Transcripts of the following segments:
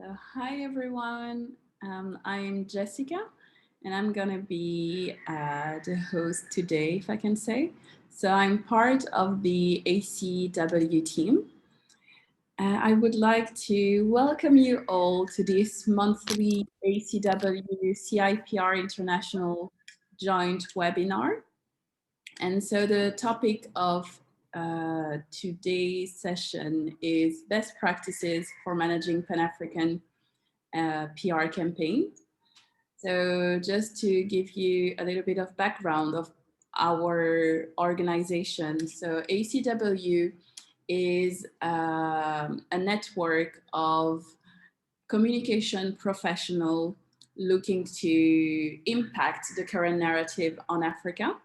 So, hi everyone. I'm Jessica, and I'm gonna be the host today, if I can say. So, I'm part of the ACW team. I would like to welcome you all to this monthly ACW CIPR International joint webinar. And so, the topic of today's session is best practices for managing Pan-African PR campaign. So just to give you a little bit of background of our organization. So ACW is a network of communication professional looking to impact the current narrative on Africa.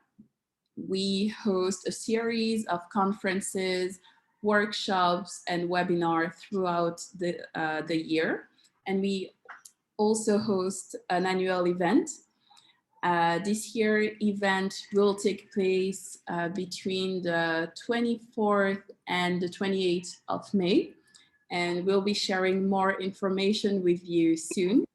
We host a series of conferences, workshops, and webinars throughout the year. And we also host an annual event. This year event will take place between the 24th and the 28th of May. And we'll be sharing more information with you soon.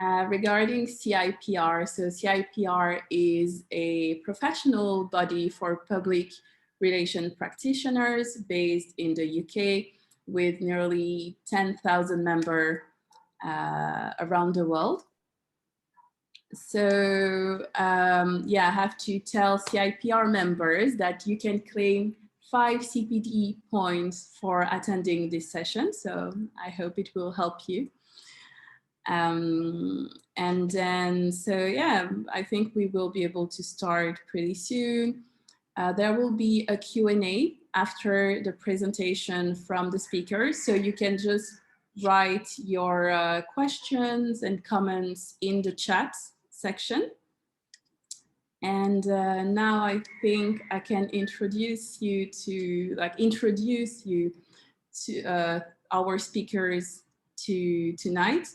Regarding CIPR, so CIPR is a professional body for public relation practitioners based in the UK with nearly 10,000 members around the world. So yeah, I have to tell CIPR members that you can claim 5 CPD points for attending this session. So I hope it will help you. And then, so yeah, I think we will be able to start pretty soon. There will be a Q&A after the presentation from the speakers. So you can just write your questions and comments in the chat section. And now I think I can introduce you to our speakers tonight.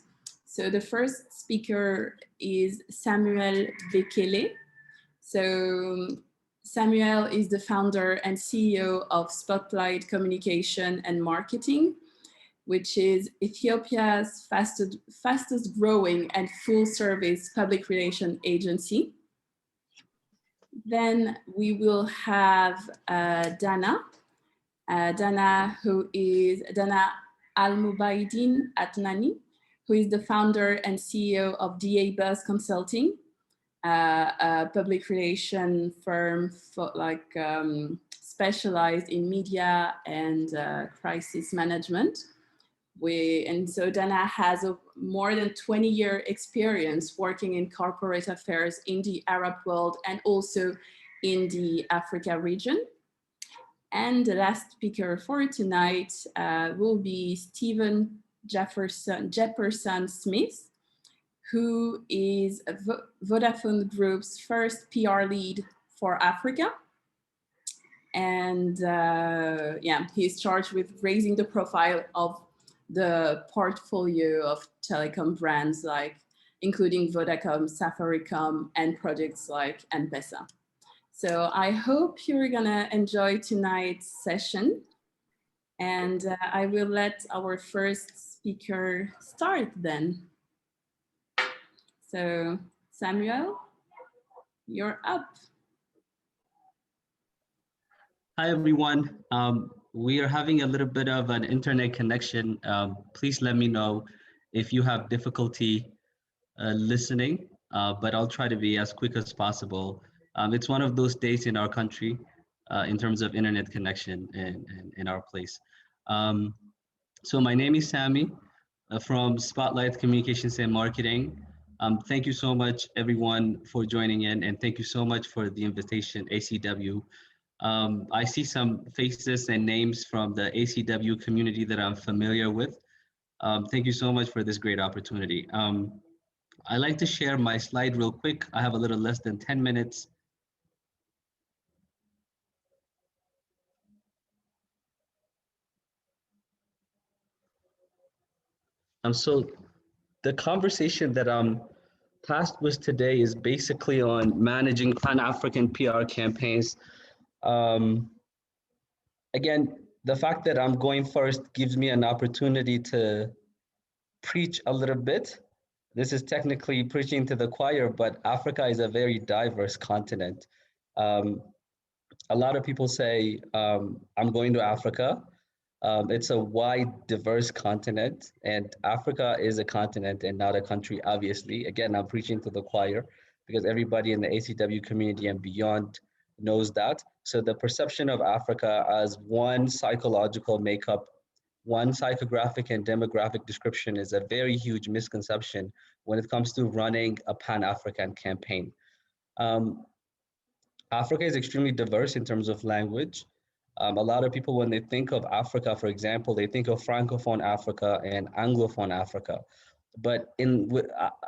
So the first speaker is Samuel Bekele. So Samuel is the founder and CEO of Spotlight Communication and Marketing, which is Ethiopia's fastest growing and full service public relation agency. Then we will have Dana. Dana, who is Dana Al-Mubaidin Adnani, who is the founder and CEO of DA Buzz Consulting, a public relation firm for specialized in media and crisis management. And so Dana has a more than 20-year experience working in corporate affairs in the Arab world and also in the Africa region. And the last speaker for tonight will be Stephen Shepperson-Smith, who is Vodafone Group's first PR lead for Africa. And yeah, he's charged with raising the profile of the portfolio of telecom brands, including Vodacom, Safaricom, and projects like M-Pesa. So I hope you're gonna enjoy tonight's session. And I will let our first speaker start then. So Samuel, you're up. Hi, everyone. We are having a little bit of an internet connection. Please let me know if you have difficulty listening, but I'll try to be as quick as possible. It's one of those days in our country in terms of internet connection in our place. So my name is Sammy from Spotlight Communications and Marketing. Thank you so much, everyone, for joining in, and thank you so much for the invitation, ACW. I see some faces and names from the ACW community that I'm familiar with. Thank you so much for this great opportunity. I'd like to share my slide real quick. I have a little less than 10 minutes. So the conversation that I'm tasked with today is basically on managing Pan-African PR campaigns. Again, the fact that I'm going first gives me an opportunity to preach a little bit. This is technically preaching to the choir, but Africa is a very diverse continent. Um, a lot of people say, I'm going to Africa. It's a wide, diverse continent, and Africa is a continent and not a country, obviously. Again, I'm preaching to the choir because everybody in the ACW community and beyond knows that. So the perception of Africa as one psychological makeup, one psychographic and demographic description is a very huge misconception when it comes to running a Pan-African campaign. Um, Africa is extremely diverse in terms of language. A lot of people, when they think of Africa, for example, they think of Francophone Africa and Anglophone Africa. But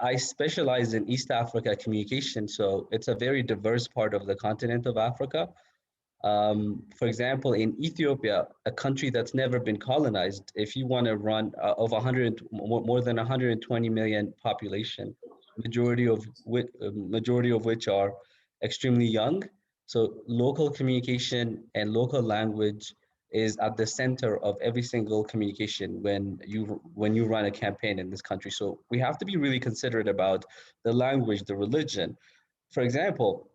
I specialize in East Africa communication, so it's a very diverse part of the continent of Africa. For example, in Ethiopia, a country that's never been colonized, if you want to run of 100, more than 120 million population, majority of which are extremely young. So local communication and local language is at the center of every single communication when you run a campaign in this country. So we have to be really considerate about the language, the religion. For example,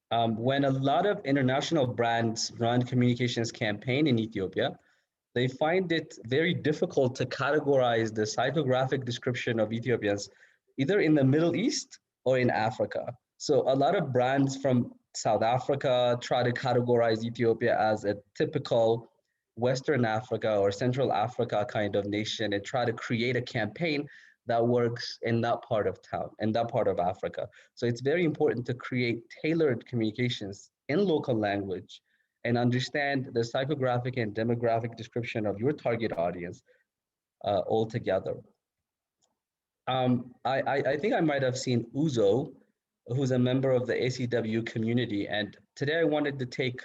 when a lot of international brands run communications campaign in Ethiopia, they find it very difficult to categorize the psychographic description of Ethiopians either in the Middle East or in Africa. So a lot of brands from South Africa try to categorize Ethiopia as a typical Western Africa or Central Africa kind of nation and try to create a campaign that works in that part of town, in that part of Africa. So it's very important to create tailored communications in local language and understand the psychographic and demographic description of your target audience altogether. I think I might have seen Uzo, who's a member of the ACW community. And today I wanted to take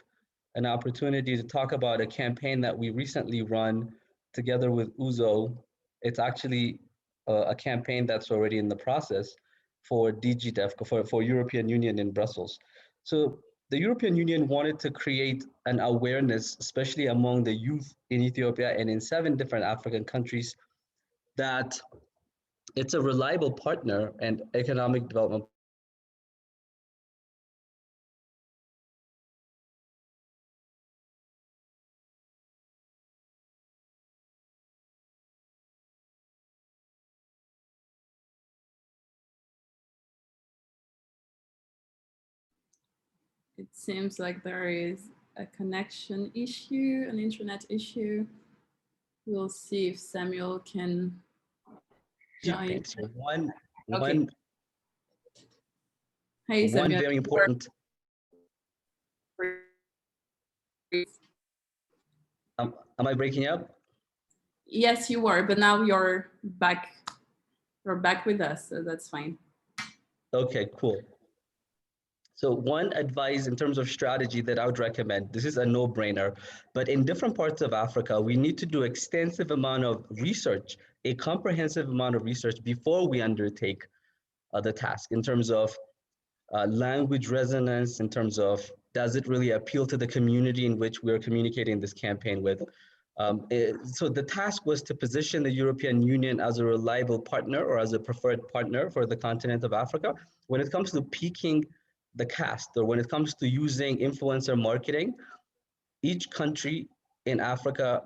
an opportunity to talk about a campaign that we recently run together with Uzo. It's actually a campaign that's already in the process for DGDEF, for European Union in Brussels. So the European Union wanted to create an awareness, especially among the youth in Ethiopia and in 7 different African countries, that it's a reliable partner and economic development partner for the continent of Africa. So It seems like there is a connection issue, an internet issue. We'll see if Samuel can join. campaigns. One, Okay. one, Hey, one Samuel. very important. Am I breaking up? Yes, you were, but now you're back. You're back with us, so that's fine. Okay, cool. So one advice in terms of strategy that I would recommend, this is a no-brainer, but in different parts of Africa, we need to do extensive amount of research, a comprehensive amount of research before we undertake the task in terms of language resonance, in terms of does it really appeal to the community in which we're communicating this campaign with. So the task was to position the European Union as a reliable partner or as a preferred partner for the continent of Africa when it comes to peaking the cast or when it comes to using influencer marketing. Each country in Africa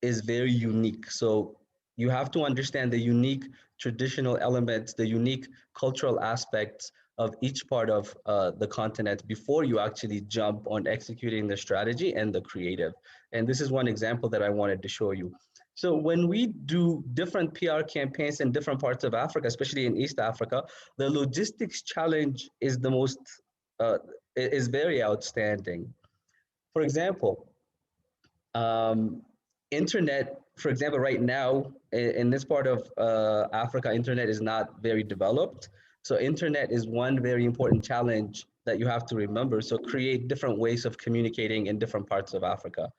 is very unique. So you have to understand the unique traditional elements, the unique cultural aspects of each part of the continent before you actually jump on executing the strategy and the creative. And this is one example that I wanted to show you. So when we do different PR campaigns in different parts of Africa, especially in East Africa, the logistics challenge is the most, is very outstanding. For example, um, internet, for example, right now in this part of Africa, internet is not very developed. So internet is one very important challenge that you have to remember. So create different ways of communicating in different parts of Africa.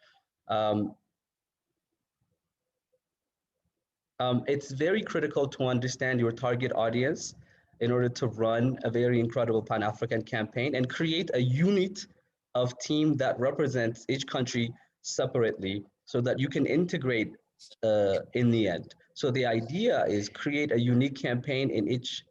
Um, it's very critical to understand your target audience in order to run a very incredible Pan-African campaign and create a unit of team that represents each country separately so that you can integrate in the end. So the idea is create a unique campaign in each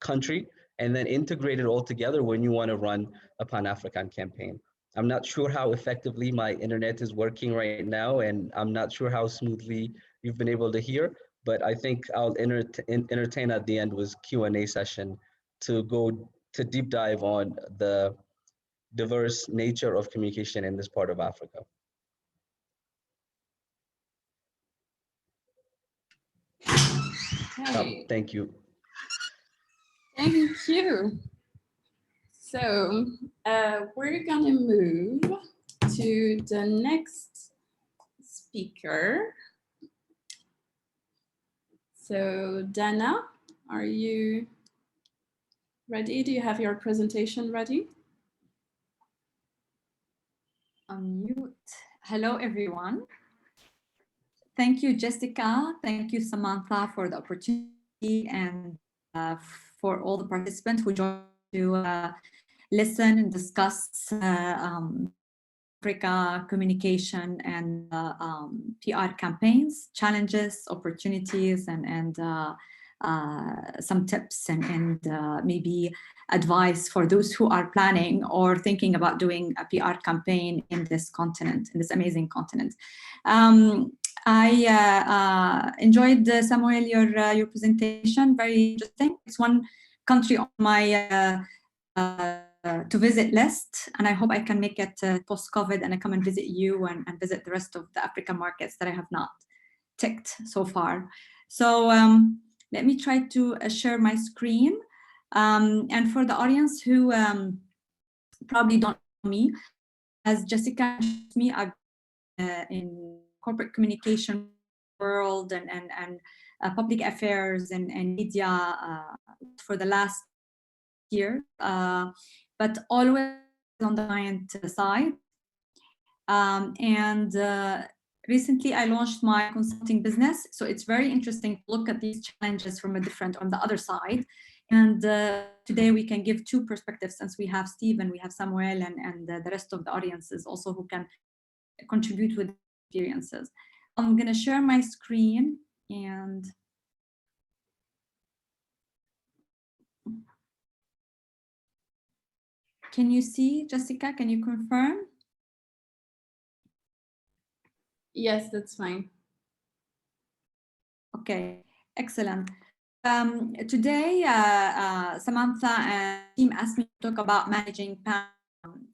country and then integrate it all together when you want to run a Pan-African campaign. I'm not sure how effectively my internet is working right now, and I'm not sure how smoothly you've been able to hear, but I think I'll entertain at the end was Q&A session to go to deep dive on the diverse nature of communication in this part of Africa. Okay. Thank you. Thank you. So we're gonna move to the next speaker. So Dana, are you ready? Do you have your presentation ready? Unmute. Hello, everyone. Thank you, Jessica. Thank you, Samantha, for the opportunity and for all the participants who joined to listen and discuss Africa communication and PR campaigns, challenges, opportunities, and some tips and maybe advice for those who are planning or thinking about doing a PR campaign in this continent, in this amazing continent. I enjoyed, Samuel, your presentation, very interesting. It's one country on my to visit list, and I hope I can make it post-COVID and I come and visit you and visit the rest of the African markets that I have not ticked so far. So let me try to share my screen. And for the audience who probably don't know me, as Jessica introduced me, I've been in corporate communication world and public affairs and media for the last year, but always on the client side. Recently I launched my consulting business, so it's very interesting to look at these challenges from a different, on the other side. And today we can give two perspectives, since we have Steve and we have Samuel and the rest of the audiences also who can contribute with experiences. I'm going to share my screen and can you see, Jessica? Can you confirm? Yes, that's fine. Okay, excellent. Today, Samantha and team asked me to talk about managing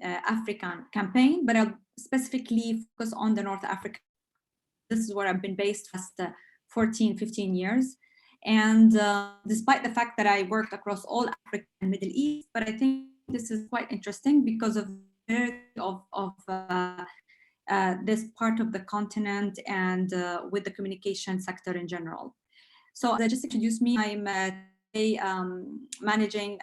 African campaign, but I'll specifically focus on the North Africa. This is where I've been based for 14, 15 years. And despite the fact that I worked across all Africa and Middle East, but I think this is quite interesting because of this part of the continent and with the communication sector in general. So as I just introduced me, I'm managing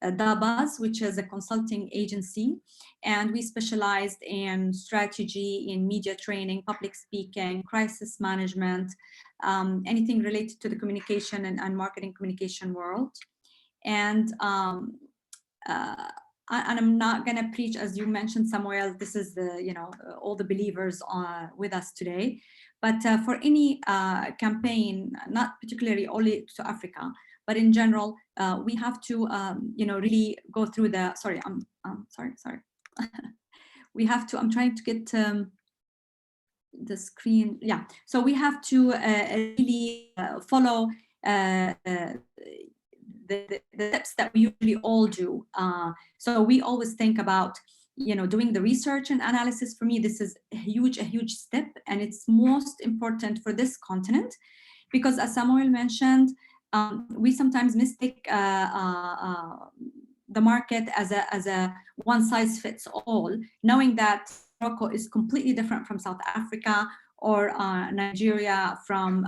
Dabas, which is a consulting agency, and we specialized in strategy, in media training, public speaking, crisis management, anything related to the communication and marketing communication world. And I'm not going to preach, as you mentioned, Samuel, this is the, all the believers with us today. But for any campaign, not particularly only to Africa, but in general, we have to, really go through the, sorry. We have to, I'm trying to get the screen. Yeah, so we have to really follow the steps that we usually all do. So we always think about, doing the research and analysis. For me, this is a huge step, and it's most important for this continent, because as Samuel mentioned, we sometimes mistake the market as a one size fits all, knowing that Morocco is completely different from South Africa, or Nigeria from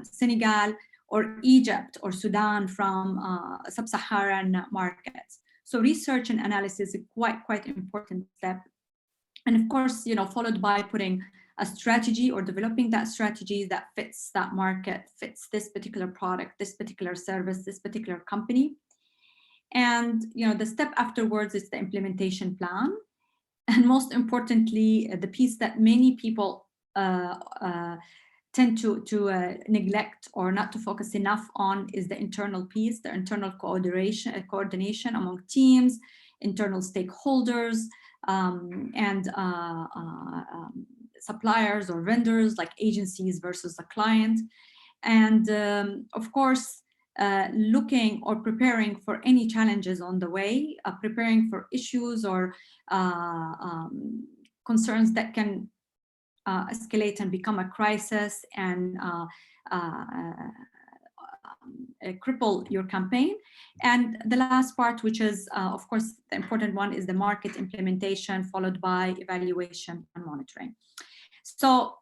Senegal, or Egypt or Sudan from sub-Saharan markets. So research and analysis is quite important step. And of course, followed by putting a strategy or developing that strategy that fits that market, fits this particular product, this particular service, this particular company. And the step afterwards is the implementation plan. And most importantly, the piece that many people tend to neglect or not to focus enough on is the internal piece, the internal coordination among teams, internal stakeholders, and suppliers or vendors like agencies versus the client. And of course, looking or preparing for any challenges on the way, preparing for issues or concerns that can escalate and become a crisis and cripple your campaign. And the last part, which is of course the important one, is the market implementation, followed by evaluation and monitoring. So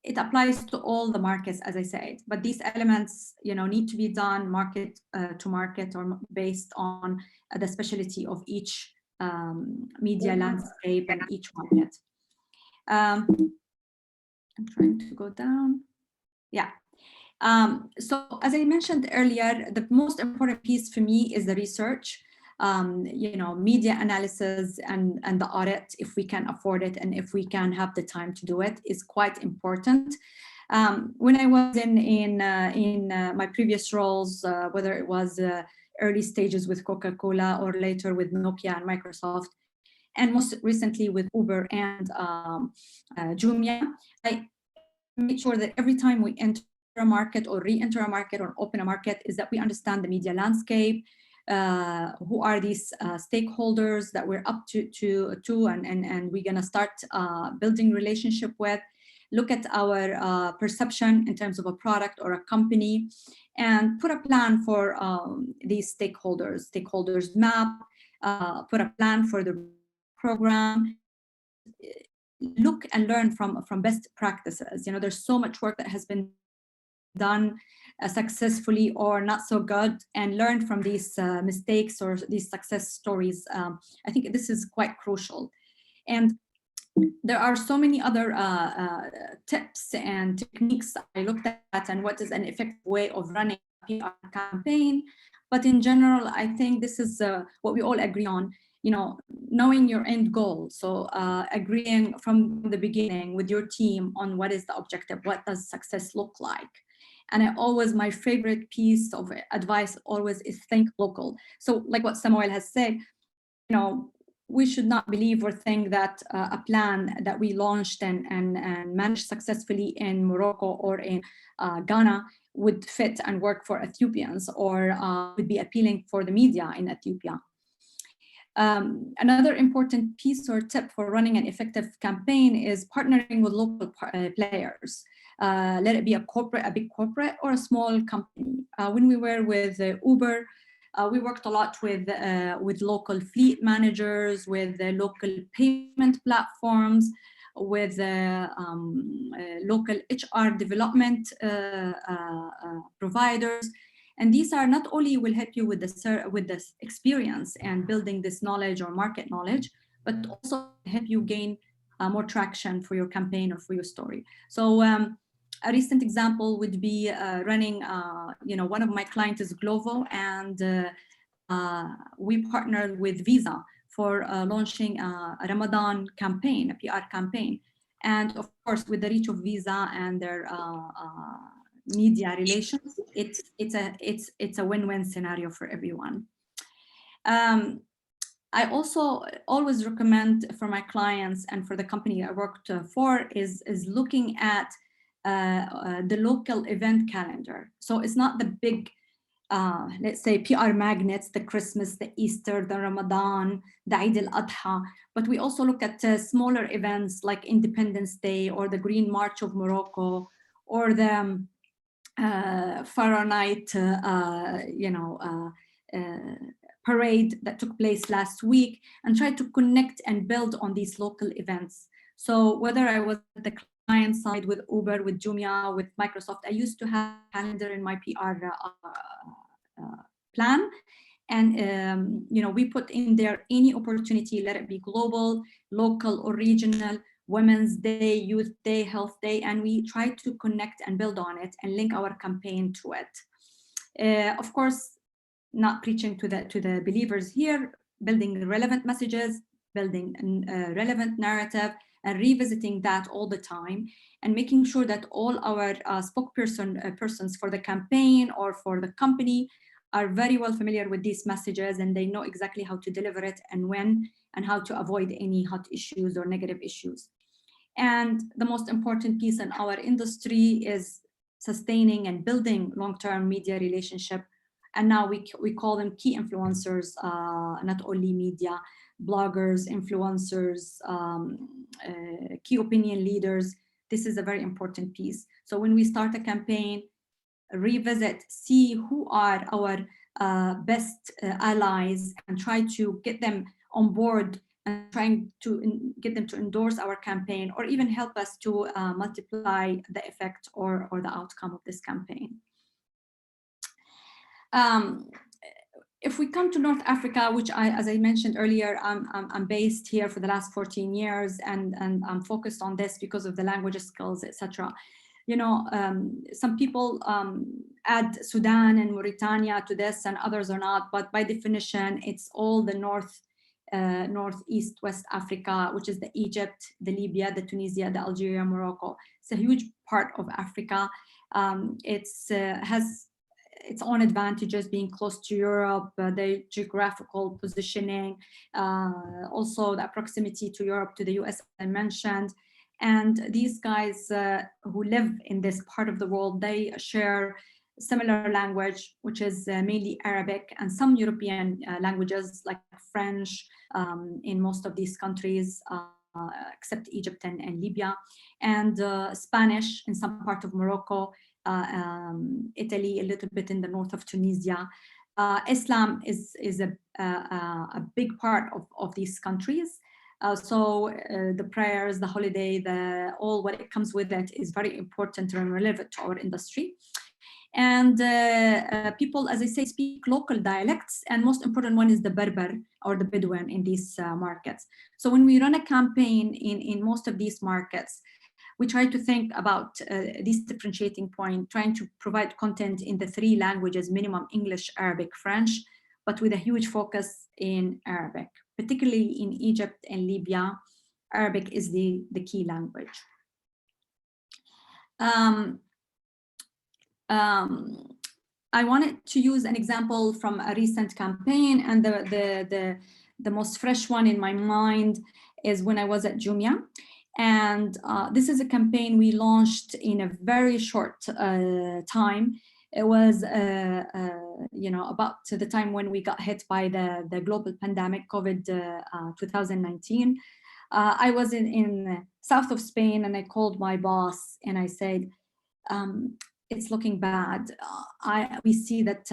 it applies to all the markets, as I said, but these elements, need to be done market to market or based on the specialty of each media landscape and each market. I'm trying to go down. Yeah. So as I mentioned earlier, the most important piece for me is the research, media analysis and the audit, if we can afford it and if we can have the time to do it, is quite important. When I was in my previous roles, whether it was early stages with Coca-Cola or later with Nokia and Microsoft, and most recently with Uber and Jumia, I make sure that every time we enter a market or re-enter a market or open a market is that we understand the media landscape, who are these stakeholders that we're up to and we're gonna start building relationship with, look at our perception in terms of a product or a company, and put a plan for these stakeholders map, put a plan for the program, look and learn from best practices. There's so much work that has been done successfully or not so good, and learn from these mistakes or these success stories. I think this is quite crucial. And there are so many other tips and techniques I looked at and what is an effective way of running a PR campaign. But in general, I think this is what we all agree on, knowing your end goal. So agreeing from the beginning with your team on what is the objective, what does success look like. And my favorite piece of advice always is think local. So like what Samuel has said, we should not believe or think that a plan that we launched and managed successfully in Morocco or in Ghana would fit and work for Ethiopians or would be appealing for the media in Ethiopia. Another important piece or tip for running an effective campaign is partnering with local players. Let it be a big corporate or a small company. When we were with Uber, we worked a lot with local fleet managers, with local payment platforms, with local HR development providers. And these are not only will help you with the experience and building this knowledge or market knowledge, but also help you gain more traction for your campaign or for your story. So a recent example would be running, one of my clients is Glovo, and we partnered with Visa for launching a Ramadan campaign, a PR campaign. And of course, with the reach of Visa and their media relations, it's a win-win scenario for everyone. I also always recommend for my clients and for the company I worked for is looking at the local event calendar. So it's not the big, let's say, PR magnets, the Christmas, the Easter, the Ramadan, the Eid al-Adha, but we also look at smaller events like Independence Day or the Green March of Morocco or the Farah Night, parade that took place last week, and try to connect and build on these local events. So whether I was at the client side with Uber, with Jumia, with Microsoft, I used to have a calendar in my PR plan. And we put in there any opportunity, let it be global, local, or regional, Women's Day, Youth Day, Health Day, and we try to connect and build on it and link our campaign to it. Of course, not preaching to the believers here, building relevant messages, building a relevant narrative and revisiting that all the time, and making sure that all our persons for the campaign or for the company are very well familiar with these messages, and they know exactly how to deliver it and when, and how to avoid any hot issues or negative issues. And the most important piece in our industry is sustaining and building long-term media relationship. And now we call them key influencers, not only media, bloggers, influencers, key opinion leaders. This is a very important piece. So when we start a campaign, revisit, see who are our best allies, and try to get them on board and trying to get them to endorse our campaign, or even help us to multiply the effect or the outcome of this campaign. If we come to North Africa, which as I mentioned earlier, I'm based here for the last 14 years, and I'm focused on this because of the language skills, etc. You know, some people add Sudan and Mauritania to this, and others are not. But by definition, it's all the northeast West Africa, which is the Egypt, the Libya, the Tunisia, the Algeria, Morocco. It's a huge part of Africa. Has its own advantages, being close to Europe, the geographical positioning, also the proximity to Europe, to the US, I mentioned. And these guys who live in this part of the world, they share similar language, which is mainly Arabic, and some European languages like French in most of these countries, except Egypt and Libya, and Spanish in some part of Morocco, Italy, a little bit in the north of Tunisia. Islam is a big part of these countries. So the prayers, the holiday, all what it comes with it is very important and relevant to our industry. And people, as I say, speak local dialects, and most important one is the Berber or the Bedouin in these markets. So when we run a campaign in most of these markets, we try to think about this differentiating point, trying to provide content in the 3 languages, minimum: English, Arabic, French, but with a huge focus in Arabic. Particularly in Egypt and Libya, Arabic is the key language. I wanted to use an example from a recent campaign, and the most fresh one in my mind is when I was at Jumia. And this is a campaign we launched in a very short time. It was, you know, about the time when we got hit by the global pandemic, COVID 2019. I was in south of Spain, and I called my boss and I said, it's looking bad. We see that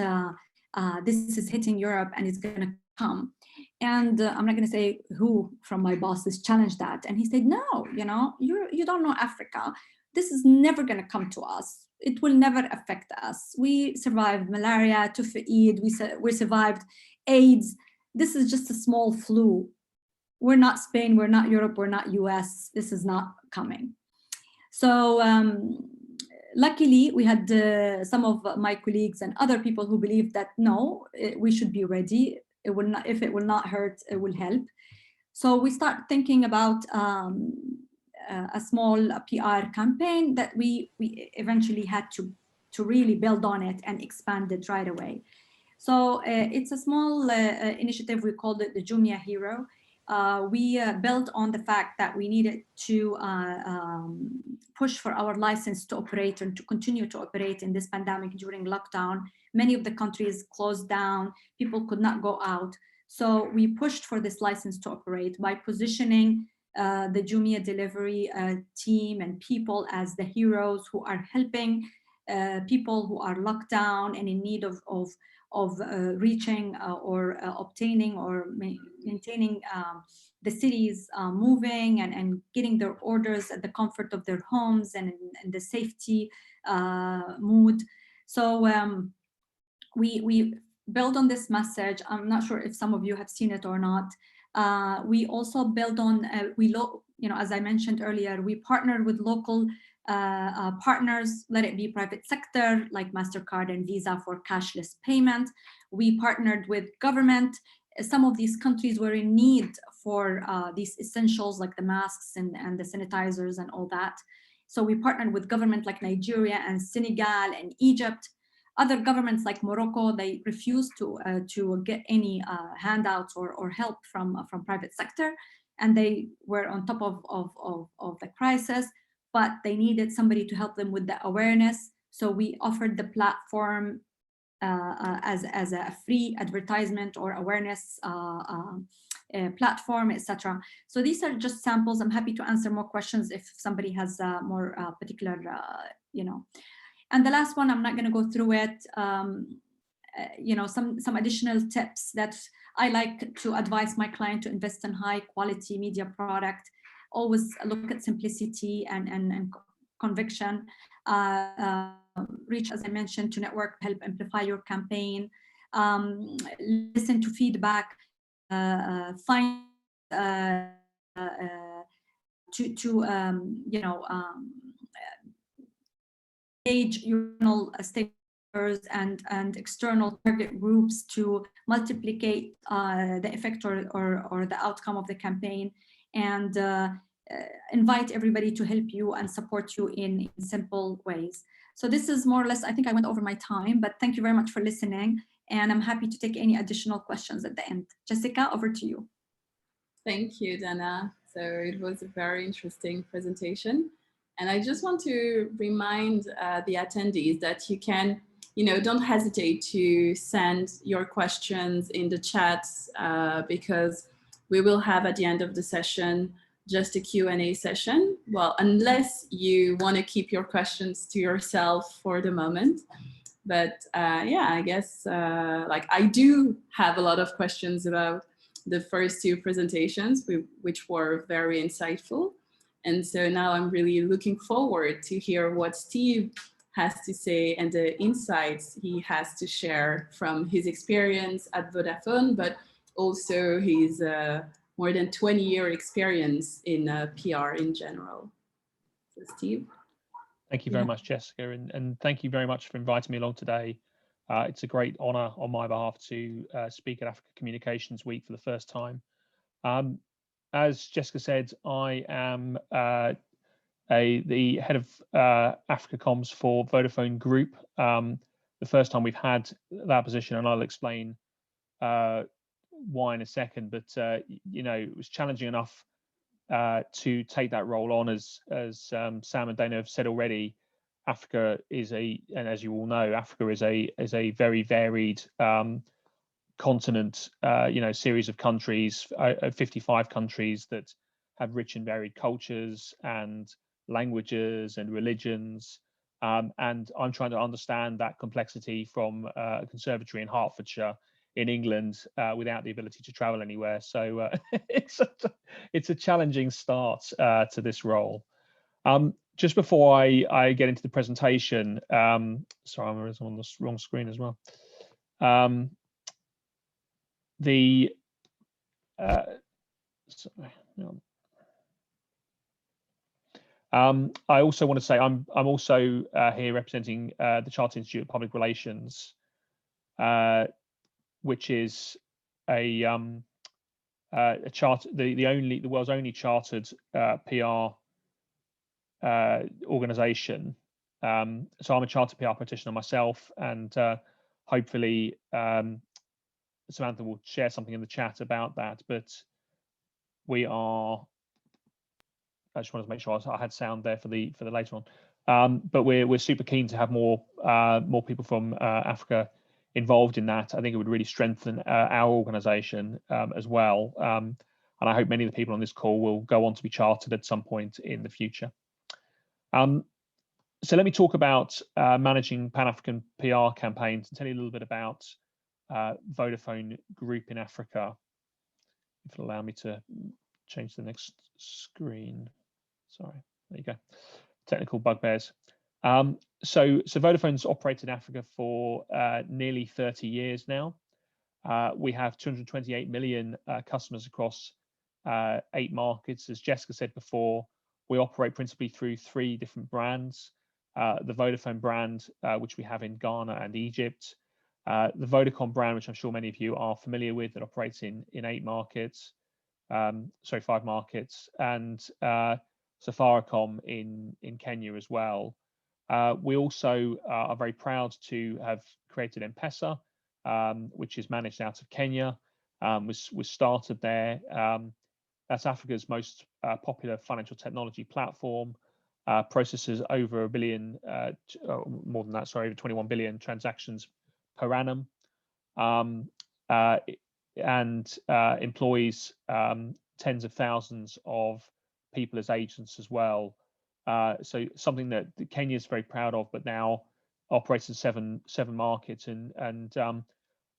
this is hitting Europe and it's going to come. And I'm not going to say who from my bosses challenged that. And he said, no, you know, you don't know Africa. This is never going to come to us. It will never affect us. We survived malaria, typhoid, we survived AIDS. This is just a small flu. We're not Spain, we're not Europe, we're not US. This is not coming. So luckily, we had some of my colleagues and other people who believed that no, we should be ready. It will not, if it will not hurt, it will help. So we start thinking about a small PR campaign that we eventually had to really build on it and expand it right away. So it's a small initiative. We called it the Jumia Hero. We built on the fact that we needed to push for our license to operate and to continue to operate in this pandemic during lockdown. Many of the countries closed down, people could not go out. So we pushed for this license to operate by positioning the Jumia delivery team and people as the heroes who are helping people who are locked down and in need of reaching or obtaining or maintaining the cities moving and getting their orders at the comfort of their homes and in the safety mood. So we build on this message. I'm not sure if some of you have seen it or not. We also build on, you know, as I mentioned earlier, we partnered with local partners, let it be private sector like MasterCard and Visa for cashless payment. We partnered with government. Some of these countries were in need for these essentials like the masks and the sanitizers and all that. So we partnered with government like Nigeria and Senegal and Egypt. Other governments like Morocco, they refused to get any handouts or help from private sector, and they were on top of the crisis, but they needed somebody to help them with the awareness. So we offered the platform as a free advertisement or awareness platform, etc. So these are just samples. I'm happy to answer more questions if somebody has more particular, And the last one, I'm not going to go through it. Some additional tips that I like to advise my client to invest in high quality media product. Always look at simplicity and conviction. Reach, as I mentioned, to network, help amplify your campaign. Listen to feedback. Find engage your stakeholders and external target groups to multiplicate the effect or the outcome of the campaign, and invite everybody to help you and support you in simple ways. So this is more or less, I think I went over my time, but thank you very much for listening, and I'm happy to take any additional questions at the end. Jessica, over to you. Thank you, Dana. So it was a very interesting presentation. And I just want to remind the attendees that you can, don't hesitate to send your questions in the chat because we will have at the end of the session just a Q&A session. Well, unless you want to keep your questions to yourself for the moment. But yeah, I guess I do have a lot of questions about the first two presentations, which were very insightful. And so now I'm really looking forward to hear what Steve has to say and the insights he has to share from his experience at Vodafone, but also his more than 20-year experience in PR in general. So Steve. Thank you very much, Jessica, and thank you very much for inviting me along today. It's a great honor on my behalf to speak at Africa Communications Week for the first time. As Jessica said, I am the head of Africa Comms for Vodafone Group. The first time we've had that position, and I'll explain why in a second, but it was challenging enough to take that role on, as Sam and Dana have said already. Africa is and as you all know, Africa is a very varied continent. Series of countries, 55 countries that have rich and varied cultures and languages and religions. And I'm trying to understand that complexity from a conservatory in Hertfordshire in England without the ability to travel anywhere. So it's a challenging start to this role. Just before I get into the presentation, sorry, I'm on the wrong screen as well. I also want to say I'm also here representing the Chartered Institute of Public Relations, which is a the world's only chartered PR organization. So I'm a chartered PR practitioner myself, and hopefully Samantha will share something in the chat about that. But I just wanted to make sure I had sound there for the later on. But we're super keen to have more people from Africa involved in that. I think it would really strengthen our organisation as well. And I hope many of the people on this call will go on to be chartered at some point in the future. So let me talk about managing Pan-African PR campaigns and tell you a little bit about Vodafone Group in Africa. If it'll allow me to change the next screen. Sorry, there you go. Technical bugbears. So Vodafone's operated in Africa for nearly 30 years now. We have 228 million customers across 8 markets. As Jessica said before, we operate principally through 3 different brands. The Vodafone brand, which we have in Ghana and Egypt. The Vodacom brand, which I'm sure many of you are familiar with, that operates in 8 markets. 5 markets, and Safaricom in Kenya as well. We also are very proud to have created M-Pesa, which is managed out of Kenya. Was started there. That's Africa's most popular financial technology platform. Processes over a billion, more than that, sorry, over 21 billion transactions per annum, and employs tens of thousands of people as agents as well. So something that Kenya is very proud of, but now operates in seven markets. And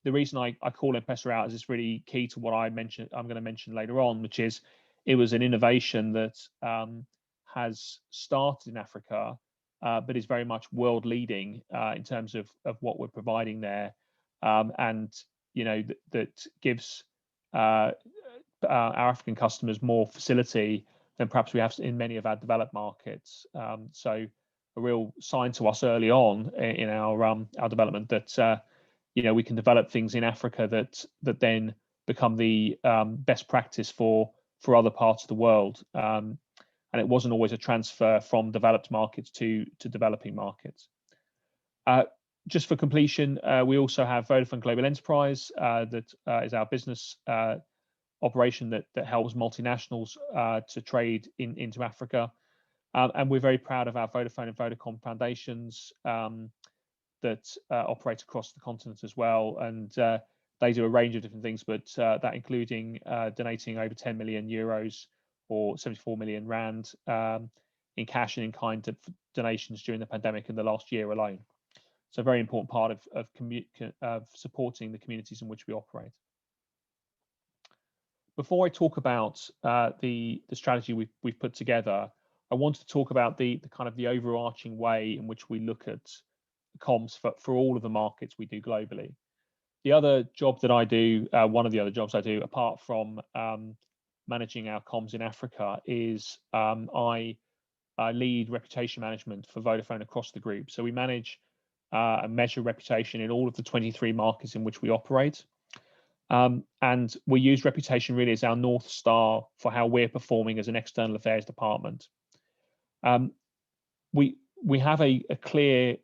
the reason I call M-Pesa out is it's really key to what I'm going to mention later on, which is it was an innovation that has started in Africa, but is very much world leading in terms of what we're providing there, and that gives our African customers more facility than perhaps we have in many of our developed markets. So a real sign to us early on in our development that we can develop things in Africa that then become the best practice for other parts of the world. And it wasn't always a transfer from developed markets to developing markets. Just for completion, we also have Vodafone Global Enterprise, that is our business operation that helps multinationals to trade into Africa. And we're very proud of our Vodafone and Vodacom foundations that operate across the continent as well. And they do a range of different things, but that including donating over 10 million euros or 74 million rand in cash and in kind donations during the pandemic in the last year alone. So a very important part of supporting the communities in which we operate. Before I talk about the strategy we've put together, I want to talk about the kind of the overarching way in which we look at comms for all of the markets we do globally. The other job that I do, one of the other jobs I do, apart from managing our comms in Africa, is I lead reputation management for Vodafone across the group. So we manage and measure reputation in all of the 23 markets in which we operate. And we use reputation really as our North Star for how we're performing as an external affairs department. We have a clear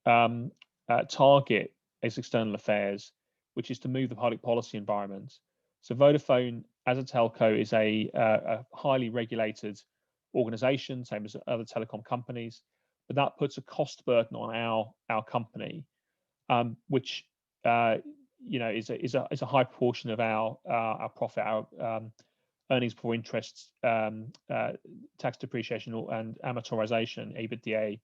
target as external affairs, which is to move the public policy environment. So Vodafone as a telco is a highly regulated organization, same as other telecom companies, but that puts a cost burden on our company, which is a high proportion of our profit, our earnings before interest, tax depreciation and amortization, EBITDA,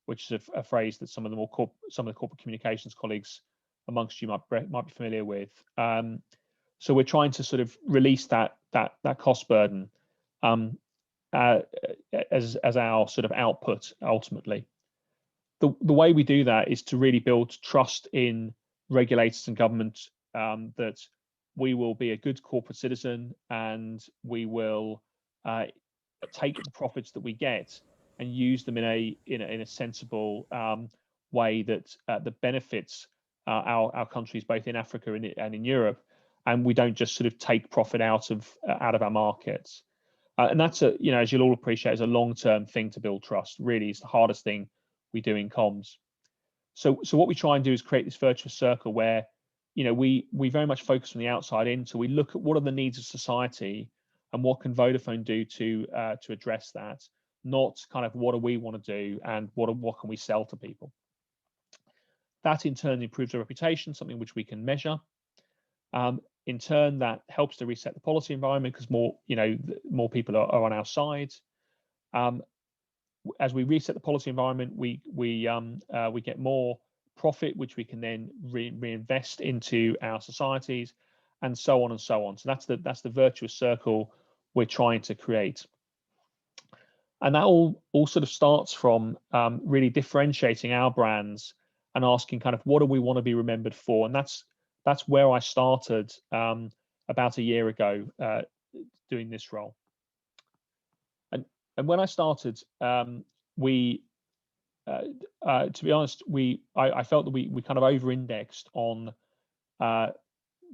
which is a phrase that some of the corporate communications colleagues amongst you might be familiar with. So we're trying to sort of release that cost burden as our sort of output ultimately. The way we do that is to really build trust in regulators and government, that we will be a good corporate citizen and we will take the profits that we get and use them in a sensible way that benefits our countries both in Africa and in Europe, and we don't just sort of take profit out of our markets. And that's as you'll all appreciate, is a long-term thing to build trust. Really, it's the hardest thing we do in comms. So what we try and do is create this virtuous circle where we very much focus from the outside in. So we look at what are the needs of society and what can Vodafone do to address that, not kind of what do we want to do and what can we sell to people. That in turn improves our reputation, something which we can measure. In turn, that helps to reset the policy environment because more people are on our side. As we reset the policy environment, we get more profit, which we can then reinvest into our societies, and so on and so on. So that's the virtuous circle we're trying to create. And that all sort of starts from really differentiating our brands and asking kind of what do we want to be remembered for, and that's where I started about a year ago doing this role. And when I started, to be honest, I felt that we kind of over-indexed on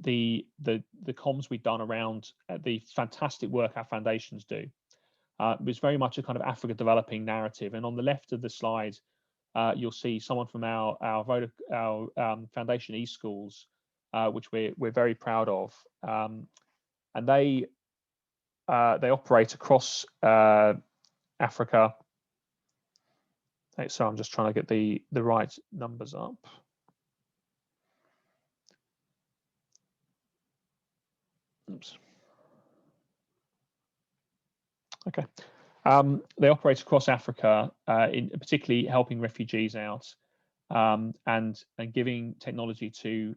the comms we've done around the fantastic work our foundations do. It was very much a kind of Africa developing narrative. And on the left of the slide, you'll see someone from our foundation eSchools, which we're very proud of, and they operate across Africa. So I'm just trying to get the right numbers up. Oops. Okay. They operate across Africa, in particularly helping refugees out, and giving technology to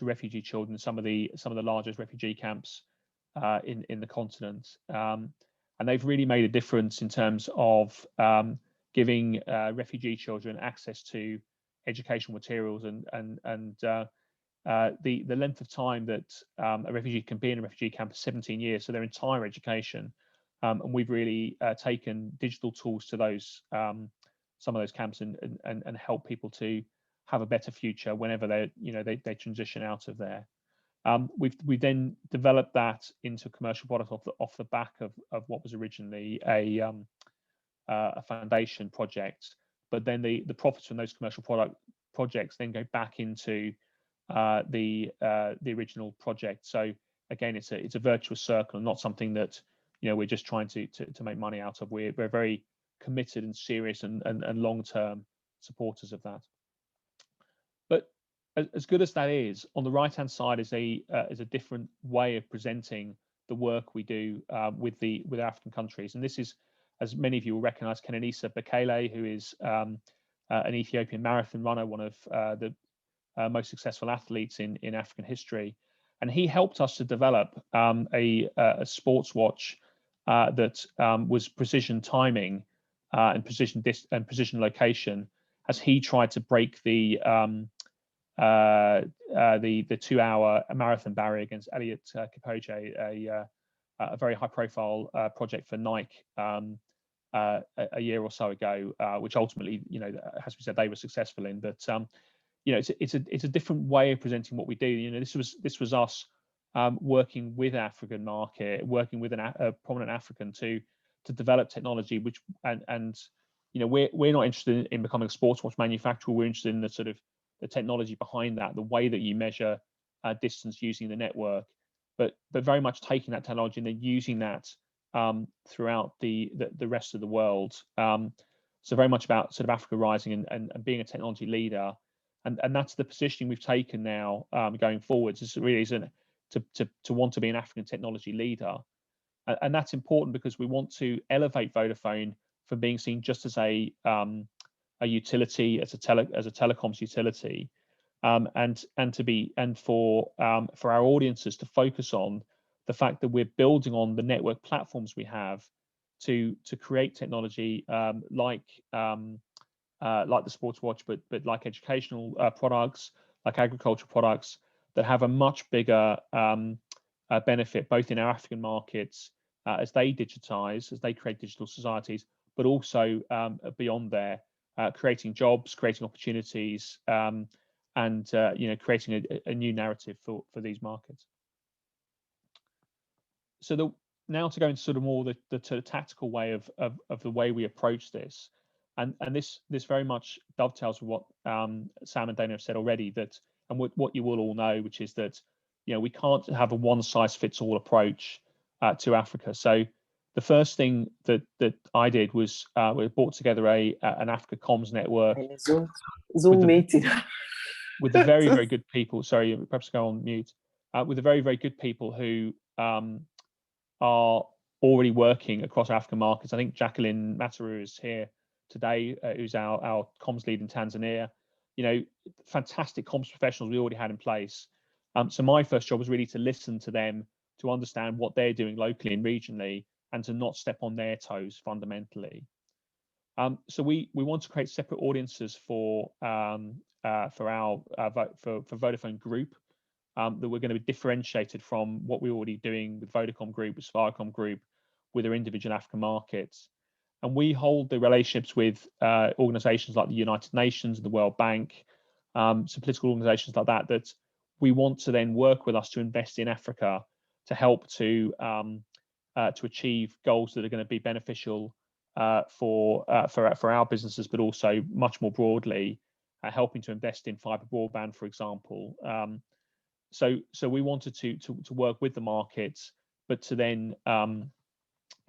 refugee children. Some of the largest refugee camps in the continent, and they've really made a difference in terms of giving refugee children access to educational materials and the length of time that a refugee can be in a refugee camp is 17 years, so their entire education. And we've really taken digital tools to those some of those camps and help people to have a better future whenever they transition out of there. We've then developed that into a commercial product off the back of what was originally a foundation project, but then the profits from those commercial projects then go back into the original project. So again, it's a virtuous circle and not something that we're just trying to make money out of. We're very committed and serious and long-term supporters of that. But as good as that is, on the right-hand side is a different way of presenting the work we do with African countries. And this is, as many of you will recognize, Kenenisa Bekele, who is an Ethiopian marathon runner, one of the most successful athletes in African history. And he helped us to develop a sports watch that was precision timing and precision location, as he tried to break the 2-hour marathon barrier against Elliot Kipchoge, a very high-profile project for Nike a year or so ago, which ultimately, as we said, they were successful in. But it's a different way of presenting what we do. This was us working with African market, working with a prominent African to develop technology, which we're not interested in becoming a sports watch manufacturer. We're interested in the sort of the technology behind that, the way that you measure distance using the network, but very much taking that technology and then using that throughout the rest of the world. So very much about sort of Africa rising and being a technology leader, and that's the positioning we've taken now going forwards. This really isn't to want to be an African technology leader, and that's important because we want to elevate Vodafone from being seen just as a utility, as a telecoms utility, and for our audiences to focus on the fact that we're building on the network platforms we have to create technology like the sports watch, but like educational products, like agricultural products that have a much bigger benefit both in our African markets as they digitize, as they create digital societies, but also beyond there, creating jobs, creating opportunities, and creating a new narrative for these markets. So now to go into sort of more the tactical way of the way we approach this, and this very much dovetails with what Sam and Dana have said already, and what you will all know, which is that we can't have a one-size-fits-all approach to Africa. So the first thing that I did was we brought together an Africa comms network. Zoom meeting. With the very, very good people. Sorry, perhaps go on mute. With the very, very good people who are already working across African markets. I think Jacqueline Mataru is here today, who's our comms lead in Tanzania. Fantastic comms professionals we already had in place. So my first job was really to listen to them, to understand what they're doing locally and regionally, and to not step on their toes fundamentally. So we want to create separate audiences for Vodafone Group that we're going to be differentiated from what we're already doing with Vodacom Group, with Safaricom Group, with their individual African markets. And we hold the relationships with organizations like the United Nations, the World Bank, some political organizations like that we want to then work with us to invest in Africa to help to achieve goals that are going to be beneficial for our businesses, but also much more broadly, helping to invest in fiber broadband, for example. So we wanted to work with the markets, but to then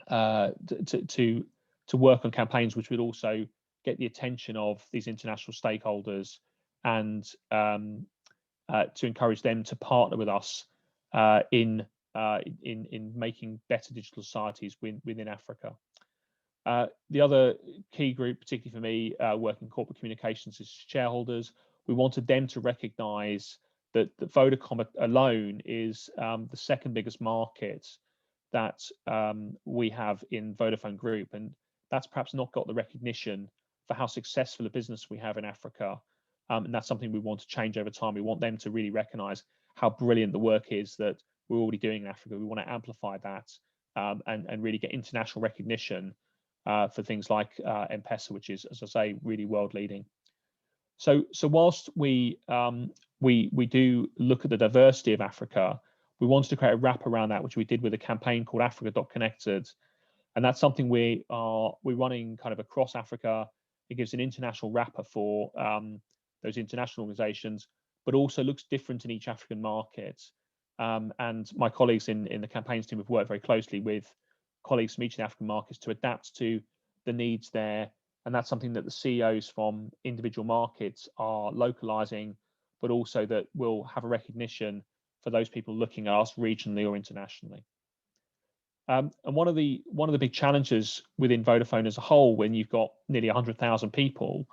to work on campaigns which would also get the attention of these international stakeholders and to encourage them to partner with us in making better digital societies within Africa. The other key group, particularly for me, working corporate communications, is shareholders. We wanted them to recognise that Vodacom alone is the second biggest market that we have in Vodafone Group, and that's perhaps not got the recognition for how successful a business we have in Africa, and that's something we want to change over time. We want them to really recognise how brilliant the work is that we're already doing in Africa. We want to amplify that and really get international recognition for things like M-Pesa, which is, as I say, really world leading. So whilst we do look at the diversity of Africa, we wanted to create a wrap around that, which we did with a campaign called Africa.Connected, and that's something we're running kind of across Africa. It gives an international wrapper for those international organisations, but also looks different in each African market. And my colleagues in the campaigns team have worked very closely with colleagues from each of the African markets to adapt to the needs there. And that's something that the CEOs from individual markets are localizing, but also that will have a recognition for those people looking at us regionally or internationally. And one of the big challenges within Vodafone as a whole, when you've got nearly 100,000 people,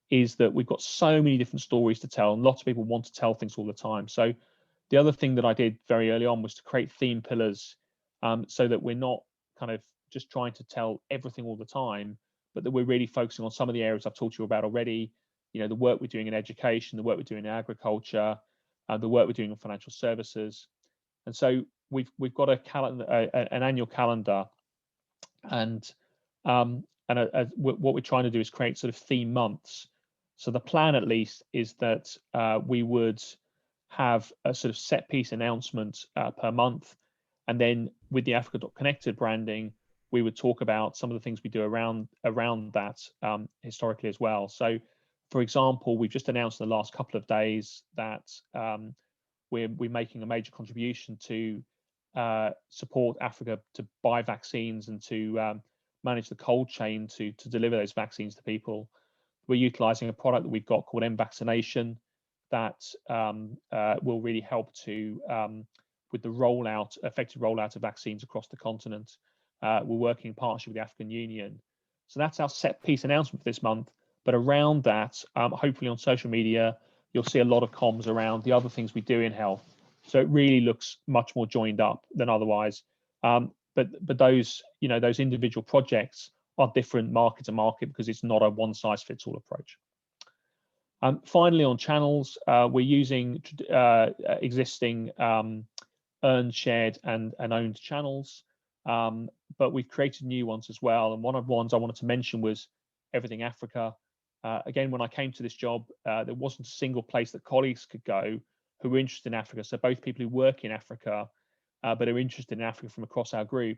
is that we've got so many different stories to tell, and lots of people want to tell things all the time. So the other thing that I did very early on was to create theme pillars, so that we're not kind of just trying to tell everything all the time, but that we're really focusing on some of the areas I've talked to you about already. You know, the work we're doing in education, the work we're doing in agriculture, the work we're doing in financial services. And so we've got a calendar, an annual calendar, and what we're trying to do is create sort of theme months. So the plan, at least, is that we would have a sort of set piece announcement per month, and then with the Africa.Connected branding, we would talk about some of the things we do around that historically as well. So, for example, we've just announced in the last couple of days that we're making a major contribution to support Africa to buy vaccines and to manage the cold chain to deliver those vaccines to people. We're utilising a product that we've got called M-Vaccination that will really help to with the effective rollout of vaccines across the continent. We're working in partnership with the African Union. So that's our set piece announcement for this month. But around that, hopefully on social media, you'll see a lot of comms around the other things we do in health. So it really looks much more joined up than otherwise. But those, you know, those individual projects are different market to market because it's not a one size fits all approach. Finally, on channels, we're using existing earned, shared, and owned channels, but we've created new ones as well. And one of the ones I wanted to mention was Everything Africa. Again, when I came to this job, there wasn't a single place that colleagues could go who were interested in Africa. So both people who work in Africa, but are interested in Africa from across our group,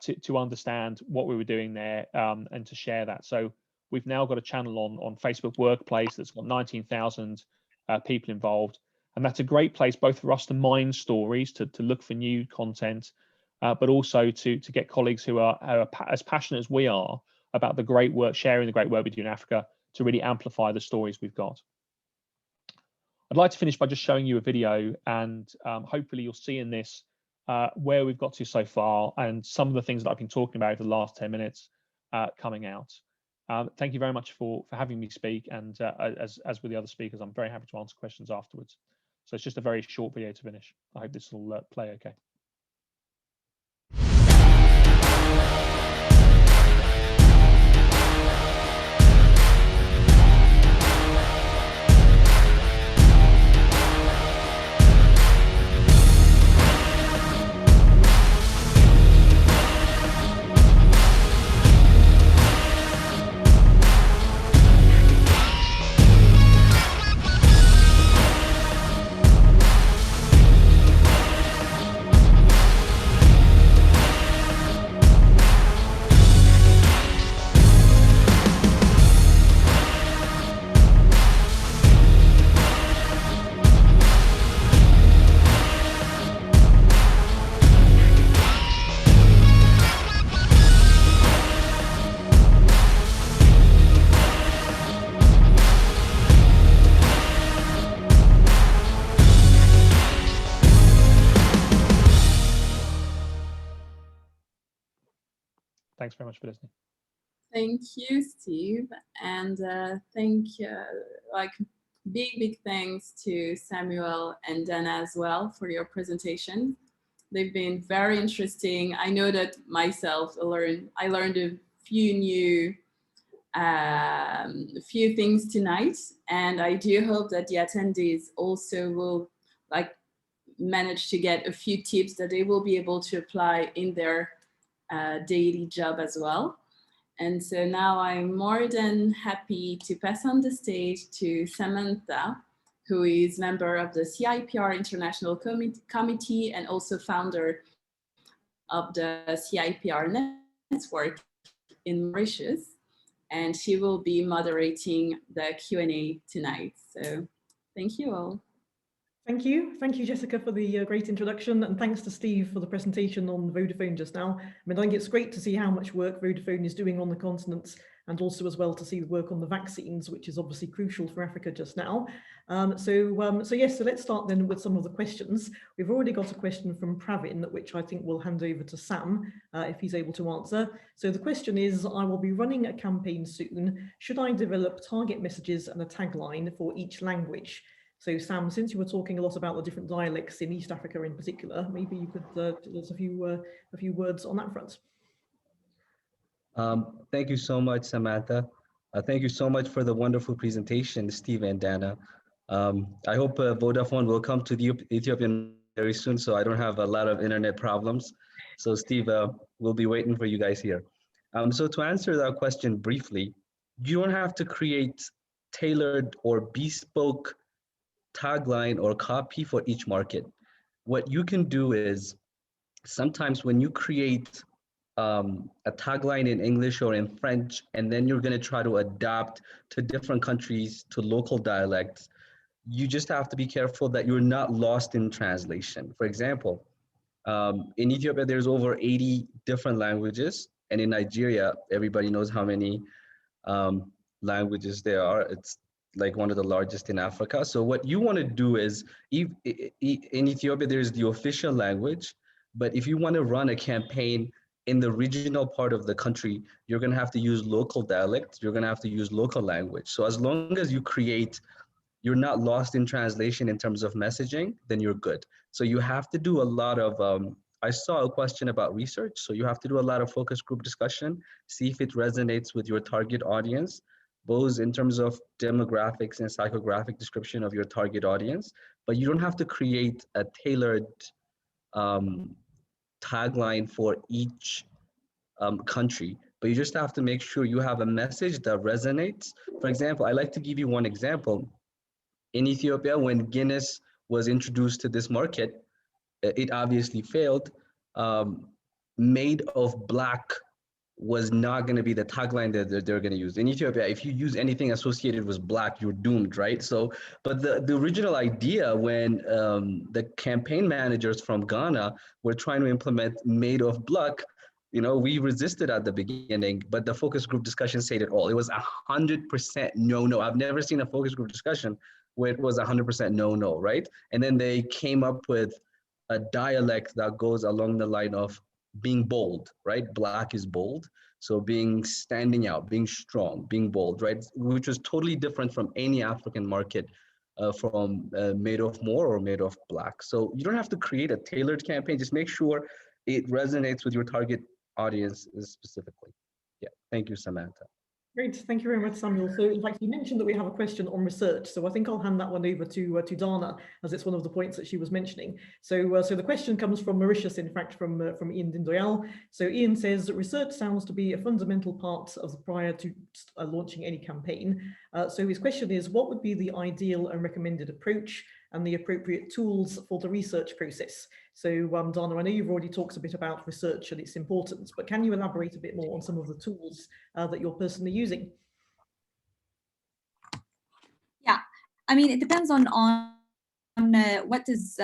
to understand what we were doing there and to share that. So we've now got a channel on Facebook Workplace that's got 19,000 people involved. And that's a great place both for us to mine stories, to look for new content, but also to get colleagues who are as passionate as we are about the great work, sharing the great work we do in Africa, to really amplify the stories we've got. I'd like to finish by just showing you a video, and hopefully you'll see in this where we've got to so far and some of the things that I've been talking about over the last 10 minutes coming out. Thank you very much for having me speak, and as with the other speakers, I'm very happy to answer questions afterwards. So it's just a very short video to finish. I hope this will play okay. Thanks very much for listening. Thank you, Steve, and big thanks to Samuel and Dana as well for your presentation. They've been very interesting. I know that myself, I learned a few things tonight, and I do hope that the attendees also will manage to get a few tips that they will be able to apply in their daily job as well. And so now I'm more than happy to pass on the stage to Samantha, who is member of the CIPR International Committee and also founder of the CIPR network in Mauritius. And she will be moderating the Q&A tonight. So thank you all. Thank you, Jessica, for the great introduction, and thanks to Steve for the presentation on Vodafone just now. I think it's great to see how much work Vodafone is doing on the continent, and also as well to see the work on the vaccines, which is obviously crucial for Africa just now. So let's start then with some of the questions. We've already got a question from Pravin, which I think we'll hand over to Sam if he's able to answer. So the question is, I will be running a campaign soon. Should I develop target messages and a tagline for each language? So Sam, since you were talking a lot about the different dialects in East Africa in particular, maybe you could tell us a few words on that front. Thank you so much, Samantha. Thank you so much for the wonderful presentation, Steve and Dana. I hope Vodafone will come to the Ethiopian very soon, so I don't have a lot of internet problems. So Steve, we'll be waiting for you guys here. So to answer that question briefly, you don't have to create tailored or bespoke tagline or copy for each market. What you can do is sometimes when you create a tagline in English or in French, and then you're going to try to adapt to different countries, to local dialects, you just have to be careful that you're not lost in translation. For example, in Ethiopia, there's over 80 different languages, and in Nigeria, everybody knows how many languages there are. It's like one of the largest in Africa. So what you want to do is, in Ethiopia, there's the official language, but if you want to run a campaign in the regional part of the country, you're going to have to use local dialect, you're going to have to use local language. So as long as you're not lost in translation in terms of messaging, then you're good. So you have to do a lot of, I saw a question about research, so you have to do a lot of focus group discussion, see if it resonates with your target audience, both in terms of demographics and psychographic description of your target audience, but you don't have to create a tailored tagline for each country, but you just have to make sure you have a message that resonates. For example, I like to give you one example. In Ethiopia, when Guinness was introduced to this market, it obviously failed. Made of black was not going to be the tagline that they're going to use. In Ethiopia, if you use anything associated with black, you're doomed, right? So, but the original idea when the campaign managers from Ghana were trying to implement made of black, we resisted at the beginning, but the focus group discussion said it all. It was 100% no. I've never seen a focus group discussion where it was 100% no, right? And then they came up with a dialect that goes along the line of being bold, right? Black is bold. So standing out, being strong, being bold, right? Which was totally different from any African market from made of more or made of black. So you don't have to create a tailored campaign. Just make sure it resonates with your target audience specifically. Yeah, thank you, Samantha. Great, thank you very much, Samuel. So in fact, you mentioned that we have a question on research. So I think I'll hand that one over to Dana, as it's one of the points that she was mentioning. So the question comes from Mauritius, in fact, from Ian Dindoyal. So Ian says that research sounds to be a fundamental part of prior to launching any campaign. So his question is, what would be the ideal and recommended approach and the appropriate tools for the research process? So Dana, I know you've already talked a bit about research and its importance, but can you elaborate a bit more on some of the tools that you're personally using? Yeah, I mean, it depends on what is,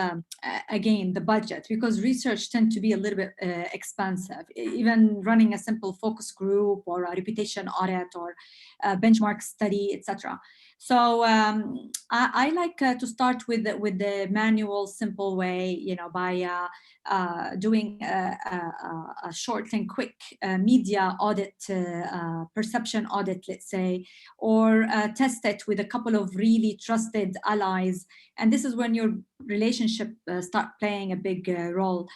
again, the budget, because research tends to be a little bit expensive. Even running a simple focus group or a reputation audit or a benchmark study, etc. So I like to start with the manual, simple way, you know, by doing a short and quick media audit, perception audit, let's say, or test it with a couple of really trusted allies. And this is when your relationship start playing a big role.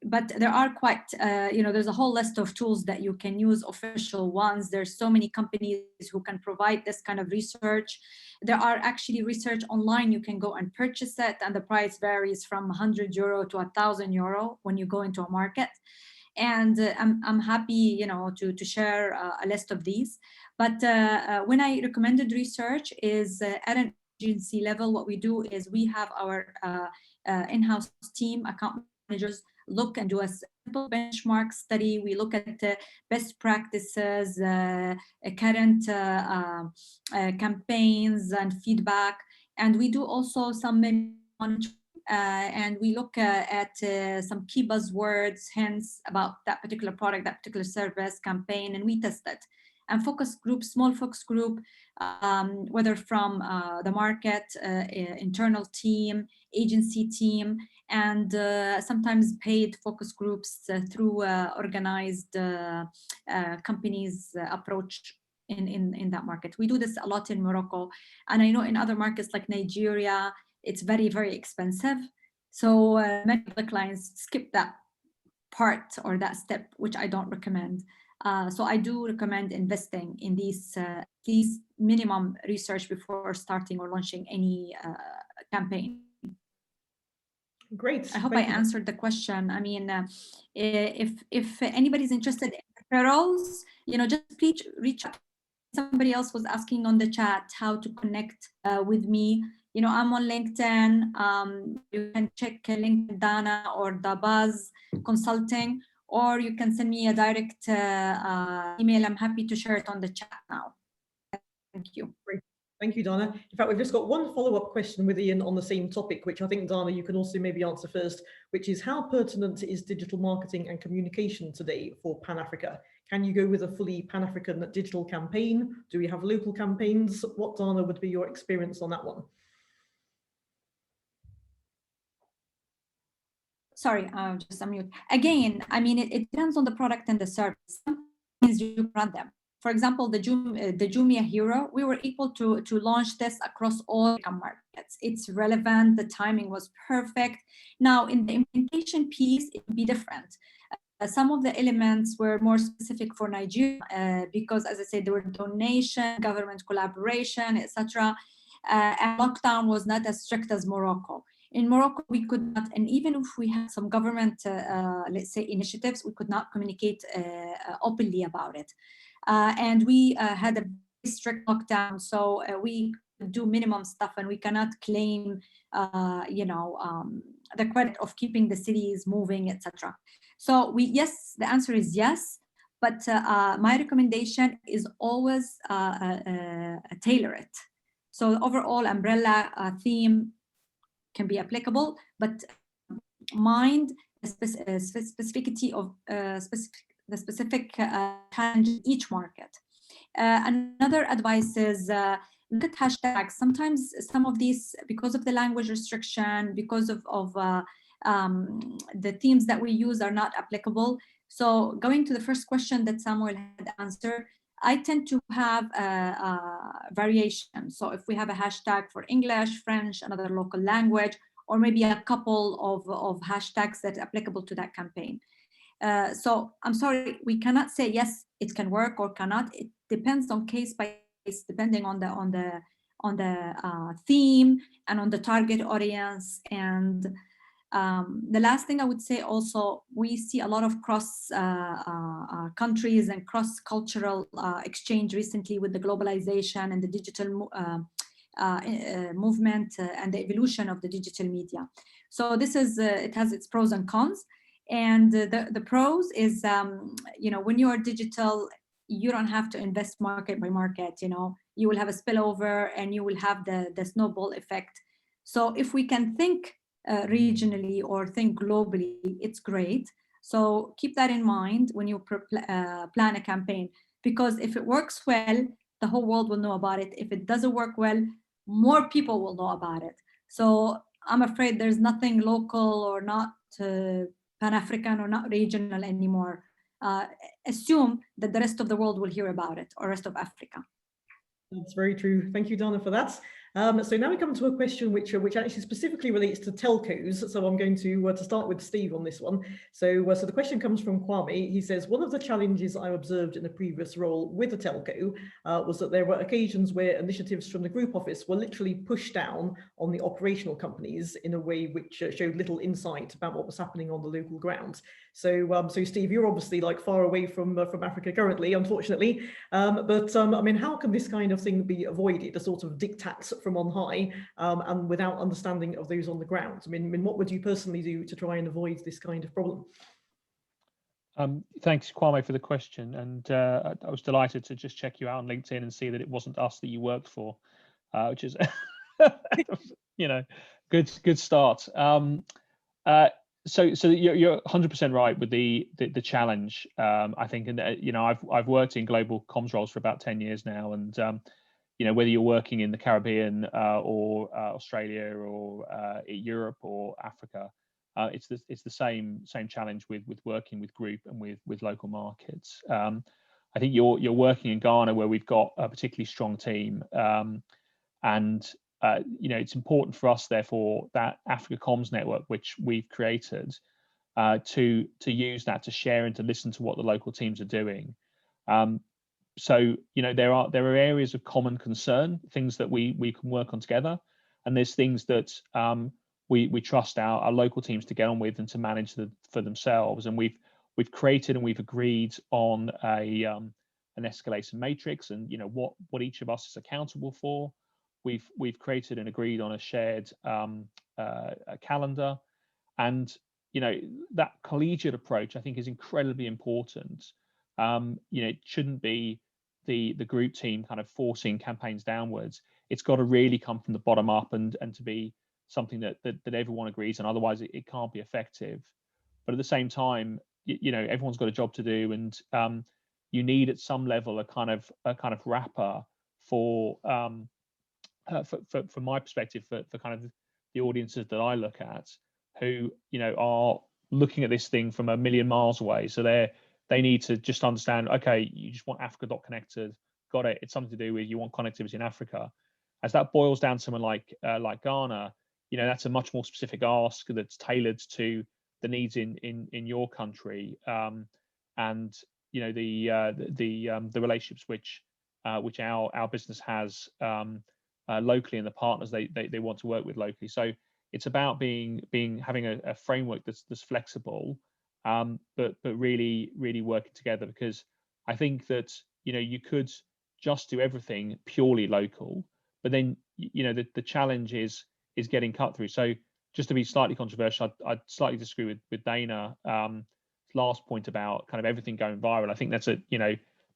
But there are quite, you know, there's a whole list of tools that you can use, official ones. There's so many companies who can provide this kind of research. There are actually research online. You can go and purchase it, and the price varies from €100 to €1,000 when you go into a market. And I'm happy, you know, to share a list of these. But when I recommended research is at an agency level, what we do is we have our in-house team, account managers, look and do a simple benchmark study. We look at best practices, current campaigns and feedback. And we do also some monitoring, and we look at some key buzzwords, hints about that particular product, that particular service, campaign, and we test it. And focus group, small focus group, whether from the market, internal team, agency team, and sometimes paid focus groups through organized companies approach in that market. We do this a lot in Morocco. And I know in other markets like Nigeria, it's very, very expensive. So many of the clients skip that part or that step, which I don't recommend. So I do recommend investing in these minimum research before starting or launching any campaign. Great. I hope I answered the question. I mean, if anybody's interested in referrals, you know, just please reach out. Somebody else was asking on the chat how to connect with me. You know, I'm on LinkedIn. You can check LinkedIn Dana or the Buzz Consulting, or you can send me a direct email. I'm happy to share it on the chat now. Thank you. Great. Thank you, Dana. In fact, we've just got one follow-up question with Ian on the same topic, which I think, Dana, you can also maybe answer first, which is how pertinent is digital marketing and communication today for Pan-Africa? Can you go with a fully Pan-African digital campaign? Do we have local campaigns? What, Dana, would be your experience on that one? Sorry, I'll just unmute. Again, I mean, it depends on the product and the service. Some things you run them. For example, the Jumia Hero, we were able to launch this across all markets. It's relevant, the timing was perfect. Now, in the implementation piece, it would be different. Some of the elements were more specific for Nigeria because, as I said, there were donation, government collaboration, etc. And lockdown was not as strict as Morocco. In Morocco, we could not, and even if we had some government, let's say, initiatives, we could not communicate openly about it. And we had a very strict lockdown, so we do minimum stuff, and we cannot claim, the credit of keeping the cities moving, etc. So yes, the answer is yes, but my recommendation is always tailor it. So the overall umbrella theme can be applicable, but mind the specificity of the specific challenge in each market. Another advice is look at hashtags. Sometimes some of these, because of the language restriction, because of the themes that we use are not applicable. So going to the first question that Samuel had answered, I tend to have variation. So if we have a hashtag for English, French, another local language, or maybe a couple of hashtags that are applicable to that campaign. So I'm sorry, we cannot say yes, it can work or cannot. It depends on case by case, depending on the theme and on the target audience. And the last thing I would say also, we see a lot of cross countries and cross-cultural exchange recently with the globalization and the digital movement and the evolution of the digital media. So this is, it has its pros and cons. And the pros is, when you are digital, you don't have to invest market by market, you will have a spillover and you will have the snowball effect. So if we can think regionally or think globally, it's great. So keep that in mind when you plan a campaign, because if it works well, the whole world will know about it. If it doesn't work well, more people will know about it. So I'm afraid there's nothing local or not Pan-African or not regional anymore. Assume that the rest of the world will hear about it, or rest of Africa. That's very true. Thank you, Dana, for that. So now we come to a question which actually specifically relates to telcos. So I'm going to start with Steve on this one. So the question comes from Kwame. He says, one of the challenges I observed in a previous role with a telco was that there were occasions where initiatives from the group office were literally pushed down on the operational companies in a way which showed little insight about what was happening on the local ground. So, so Steve, you're obviously like far away from Africa currently, unfortunately. But I mean, how can this kind of thing be avoided? A sort of diktats from on high, and without understanding of those on the ground. I mean, what would you personally do to try and avoid this kind of problem? Thanks, Kwame, for the question. And I was delighted to just check you out on LinkedIn and see that it wasn't us that you worked for, which is, you know, good start. So you're 100% right with the challenge. I think, and you know, I've worked in global comms roles for about 10 years now, and you know, whether you're working in the Caribbean or Australia or Europe or Africa, it's the same challenge with working with group and with local markets. I think you're working in Ghana, where we've got a particularly strong team, and you know, it's important for us, therefore, that Africa Comms network, which we've created, to use that to share and to listen to what the local teams are doing. So, you know, there are areas of common concern, things that we can work on together, and there's things that we trust our local teams to get on with and to manage for themselves. And we've created and we've agreed on an escalation matrix, and you know what each of us is accountable for. We've created and agreed on a shared a calendar, and you know, that collegiate approach I think is incredibly important. You know, it shouldn't be the group team kind of forcing campaigns downwards. It's got to really come from the bottom up and to be something that everyone agrees on. Otherwise, it can't be effective. But at the same time, you know, everyone's got a job to do, and you need at some level a kind of wrapper for from my perspective, for kind of the audiences that I look at, who, you know, are looking at this thing from a million miles away. So they need to just understand, okay, you just want Africa.connected, got it. It's something to do with you want connectivity in Africa. As that boils down to someone like Ghana, you know, that's a much more specific ask that's tailored to the needs in your country, and you know the relationships which our business has locally, and the partners they want to work with locally. So it's about having a framework that's flexible, but really working together, because I think that, you know, you could just do everything purely local, but then, you know, the challenge is getting cut through. So just to be slightly controversial, I'd slightly disagree with Dana last point about kind of everything going viral. I think that's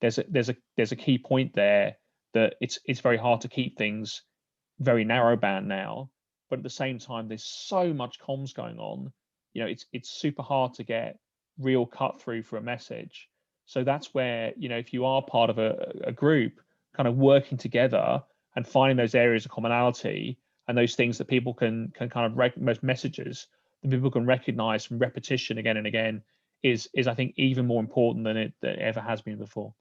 there's a key point there, that it's very hard to keep things very narrowband now, but at the same time there's so much comms going on, you know, it's super hard to get real cut through for a message. So that's where, you know, if you are part of a group, kind of working together and finding those areas of commonality and those things that people can kind of most messages that people can recognize from repetition again and again is I think even more important than it ever has been before.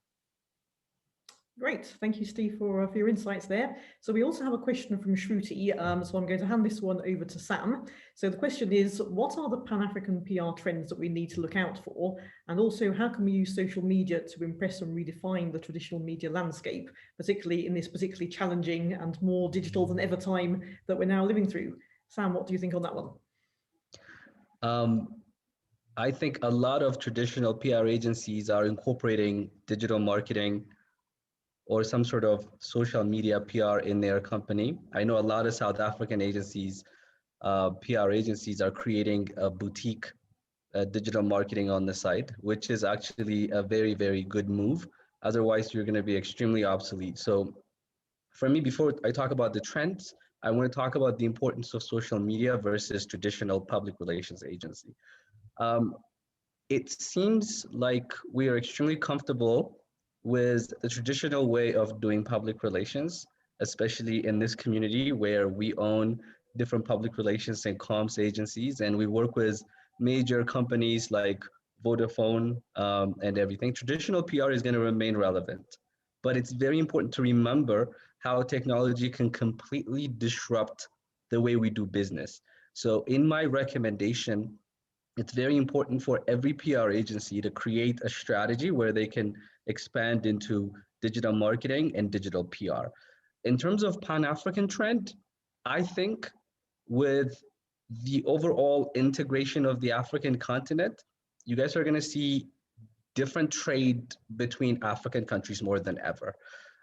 Great, thank you, Steve, for your insights there. So we also have a question from Shruti, so I'm going to hand this one over to Sam. So the question is, what are the Pan-African PR trends that we need to look out for? And also, how can we use social media to impress and redefine the traditional media landscape, particularly in this particularly challenging and more digital than ever time that we're now living through? Sam, what do you think on that one? I think a lot of traditional PR agencies are incorporating digital marketing or some sort of social media PR in their company. I know a lot of South African agencies, PR agencies, are creating a boutique digital marketing on the site, which is actually a very, very good move. Otherwise, you're going to be extremely obsolete. So for me, before I talk about the trends, I want to talk about the importance of social media versus traditional public relations agency. It seems like we are extremely comfortable with the traditional way of doing public relations, especially in this community where we own different public relations and comms agencies, and we work with major companies like Vodafone and everything. Traditional PR is going to remain relevant, but it's very important to remember how technology can completely disrupt the way we do business. So in my recommendation, it's very important for every PR agency to create a strategy where they can expand into digital marketing and digital PR. In terms of Pan-African trend, I think with the overall integration of the African continent, you guys are going to see different trade between African countries more than ever.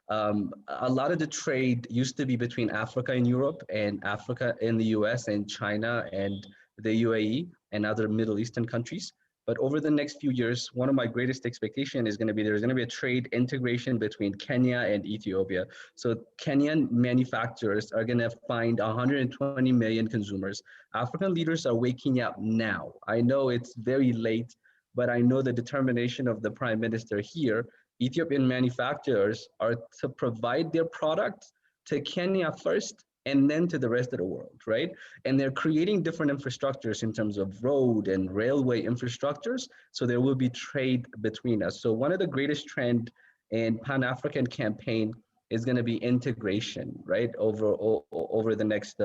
A lot of the trade used to be between Africa and Europe, and Africa and the US and China and the UAE and other Middle Eastern countries. But over the next few years, one of my greatest expectation is going to be there's going to be a trade integration between Kenya and Ethiopia. So Kenyan manufacturers are going to find 120 million consumers. African leaders are waking up now. I know it's very late, but I know the determination of the Prime Minister here. Ethiopian manufacturers are to provide their products to Kenya first and then to the rest of the world, right? And they're creating different infrastructures in terms of road and railway infrastructures, so there will be trade between us. So one of the greatest trend in Pan-African campaign is going to be integration, right, over the next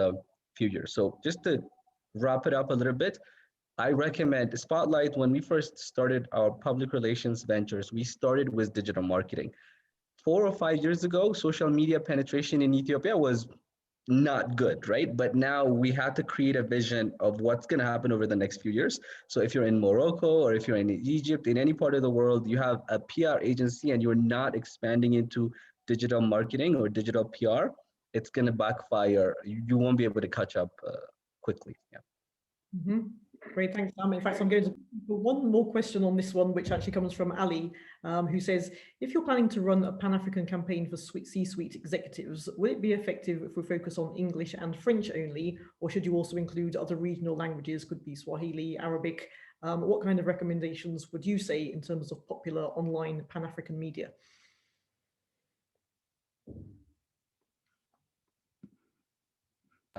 few years. So just to wrap it up a little bit, I recommend Spotlight. When we first started our public relations ventures, we started with digital marketing. 4 or 5 years ago, social media penetration in Ethiopia was not good, right? But now we had to create a vision of what's going to happen over the next few years. So if you're in Morocco or if you're in Egypt, in any part of the world, you have a PR agency and you're not expanding into digital marketing or digital PR, it's going to backfire. You won't be able to catch up quickly. Yeah. Mm-hmm. Great, thanks, Sam. In fact, I'm going to put one more question on this one, which actually comes from Ali, who says, if you're planning to run a Pan-African campaign for C-suite executives, will it be effective if we focus on English and French only, or should you also include other regional languages, could be Swahili, Arabic? What kind of recommendations would you say in terms of popular online Pan-African media?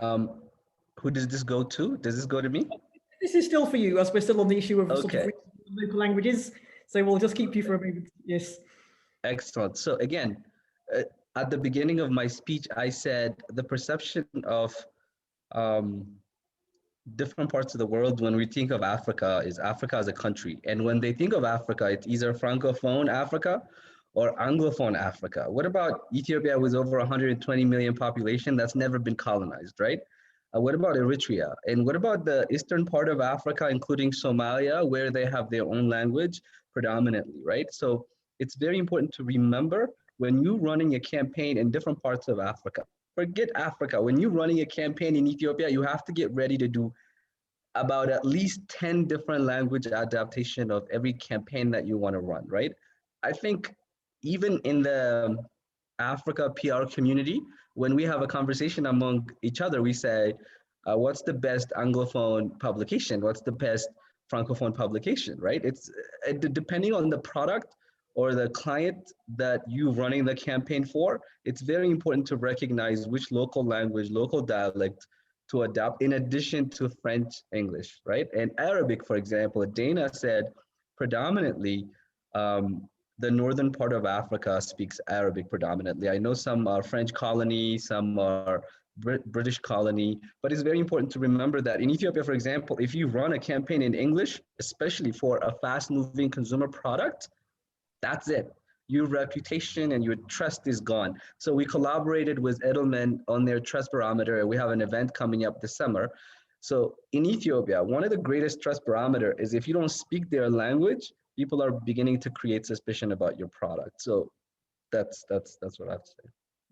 Who does this go to? Does this go to me? This is still for you, as we're still on the issue of Okay. sort of local languages. So we'll just keep you for a moment. Yes. Excellent. So again, at the beginning of my speech, I said the perception of different parts of the world when we think of Africa is Africa as a country. And when they think of Africa, it's either Francophone Africa or Anglophone Africa. What about Ethiopia with over 120 million population that's never been colonized, right? What about Eritrea? And what about the eastern part of Africa, including Somalia, where they have their own language predominantly, right? So it's very important to remember when you're running a campaign in different parts of Africa, forget Africa. When you're running a campaign in Ethiopia, you have to get ready to do about at least 10 different language adaptation of every campaign that you want to run, right? I think even in the Africa PR community, when we have a conversation among each other, we say, what's the best Anglophone publication? What's the best Francophone publication, right? It's depending on the product or the client that you're running the campaign for, it's very important to recognize which local language, local dialect to adapt in addition to French, English, right? And Arabic, for example, Dana said predominantly, the northern part of Africa speaks Arabic predominantly. I know some are French colony, some are British colony, but it's very important to remember that in Ethiopia, for example, if you run a campaign in English, especially for a fast-moving consumer product, that's it. Your reputation and your trust is gone. So we collaborated with Edelman on their trust barometer. We have an event coming up this summer. So in Ethiopia, one of the greatest trust barometer is if you don't speak their language, people are beginning to create suspicion about your product. So that's what I have to say.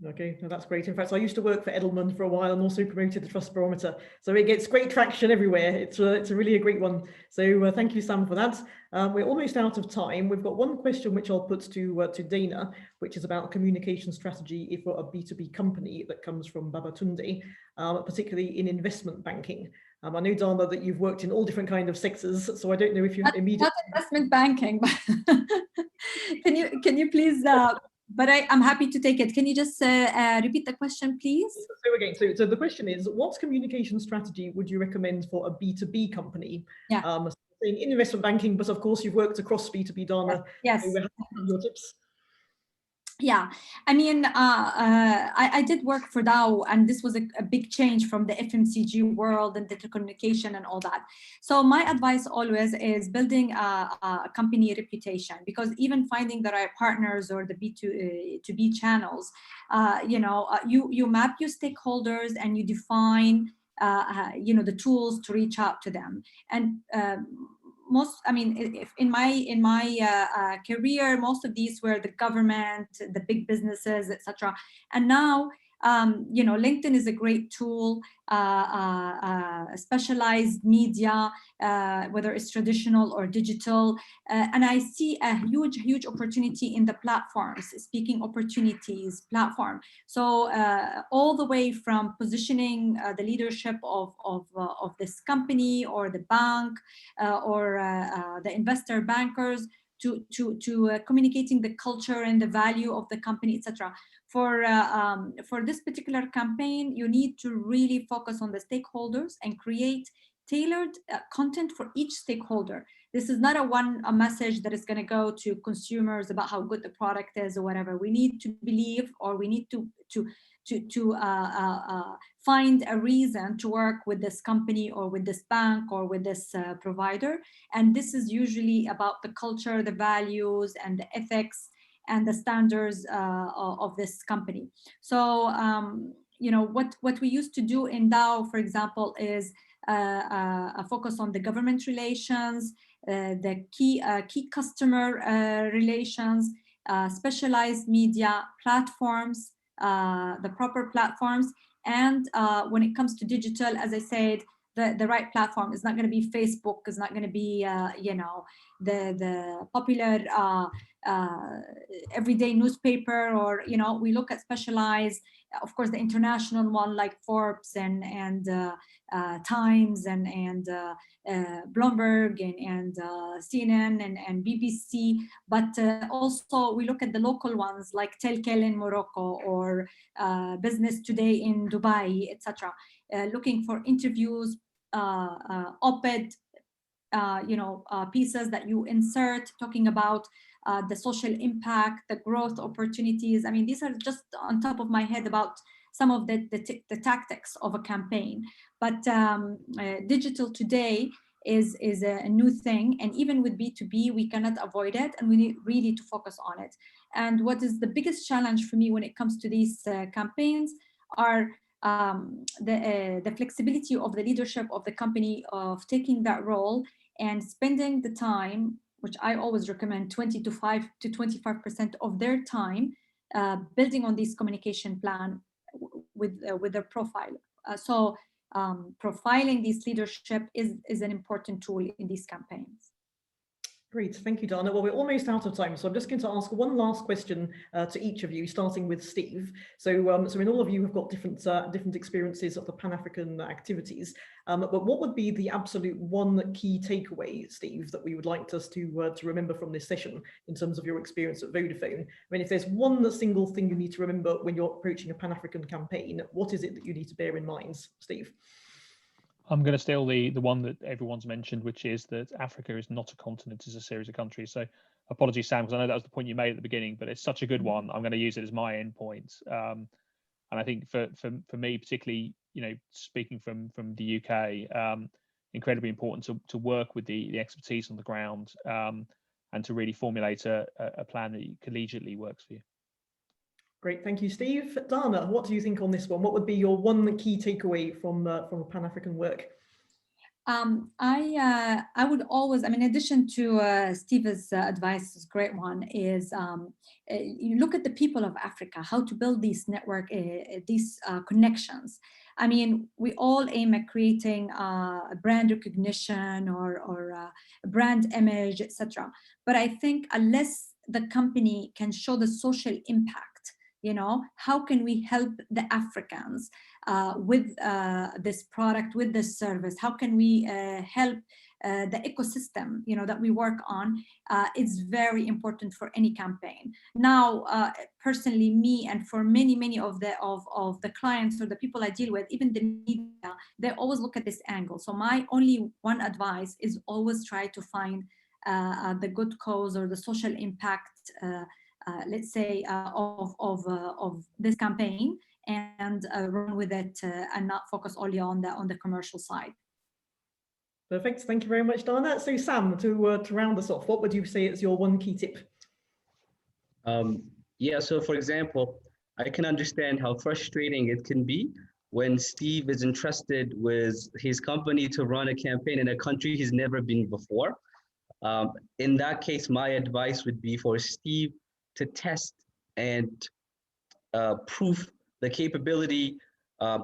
Okay, no, that's great. In fact, I used to work for Edelman for a while and also promoted the Trust Barometer. So it gets great traction everywhere. It's really a great one. So thank you, Sam, for that. We're almost out of time. We've got one question which I'll put to Dana, which is about communication strategy for a B2B company that comes from Babatunde, particularly in investment banking. I know, Dana, that you've worked in all different kind of sectors, so I don't know if you immediately... Not investment banking, but can you please, but I'm happy to take it. Can you just repeat the question, please? So again, so the question is, what communication strategy would you recommend for a B2B company? Yeah. In investment banking, but of course you've worked across B2B, Dana. Yes. So your tips. Yeah, I mean, I did work for Dow, and this was a big change from the FMCG world and the telecommunication and all that. So my advice always is building a company reputation, because even finding the right partners or the B2B channels, you map your stakeholders and you define, the tools to reach out to them. And if in my career, most of these were the government, the big businesses, etc. And now, LinkedIn is a great tool, specialized media, whether it's traditional or digital. And I see a huge opportunity in the platforms, speaking opportunities platform. So all the way from positioning the leadership of this company or the bank or the investor bankers to communicating the culture and the value of the company, etc. For this particular campaign, you need to really focus on the stakeholders and create tailored content for each stakeholder. This is not a message that is going to go to consumers about how good the product is or whatever. We need to believe, or we need to find a reason to work with this company or with this bank or with this provider. And this is usually about the culture, the values, and the ethics and the standards of this company. So, what we used to do in Dow, for example, is a focus on the government relations, the key customer relations, specialized media platforms, the proper platforms. And when it comes to digital, as I said, the right platform is not going to be Facebook, is not going to be, the popular everyday newspaper, or, we look at specialized, of course, the international one like Forbes and Times and Bloomberg and CNN and BBC, but also we look at the local ones like Bekele in Morocco or Business Today in Dubai, etc. Looking for interviews, op-ed, pieces that you insert talking about the social impact, the growth opportunities. I mean, these are just on top of my head about some of the tactics of a campaign. But digital today is a new thing, and even with B2B, we cannot avoid it, and we need really to focus on it. And what is the biggest challenge for me when it comes to these campaigns are the flexibility of the leadership of the company of taking that role and spending the time, which I always recommend 25% to 25% of their time building on this communication plan with their profile. So profiling this leadership is an important tool in these campaigns. Great, thank you, Dana. Well, we're almost out of time, so I'm just going to ask one last question to each of you, starting with Steve. So, so all of you have got different experiences of the Pan-African activities, but what would be the absolute one key takeaway, Steve, that we would like us to remember from this session in terms of your experience at Vodafone? I mean, if there's one single thing you need to remember when you're approaching a Pan-African campaign, what is it that you need to bear in mind, Steve? I'm going to steal the one that everyone's mentioned, which is that Africa is not a continent, it's a series of countries. So apologies, Sam, because I know that was the point you made at the beginning, but it's such a good one. I'm going to use it as my end point. And I think for me, particularly, speaking from the UK, incredibly important to work with the expertise on the ground and to really formulate a plan that collegiately works for you. Great, thank you, Steve. Dana, what do you think on this one? What would be your one key takeaway from Pan-African work? I would always, in addition to Steve's advice, is a great one, is you look at the people of Africa, how to build these network, these connections. I mean, we all aim at creating a brand recognition or a brand image, etc. But I think unless the company can show the social impact, how can we help the Africans with this product, with this service? How can we help the ecosystem, that we work on? Is very important for any campaign. Now, personally, me and for many of the clients or the people I deal with, even the media, they always look at this angle. So my only one advice is always try to find the good cause or the social impact, let's say, of this campaign, and run with it, and not focus only on the commercial side. Perfect. Thank you very much, Dana. So Sam, to round us off, what would you say is your one key tip? Yeah, so for example, I can understand how frustrating it can be when Steve is entrusted with his company to run a campaign in a country he's never been before. In that case, my advice would be for Steve to test and prove the capability,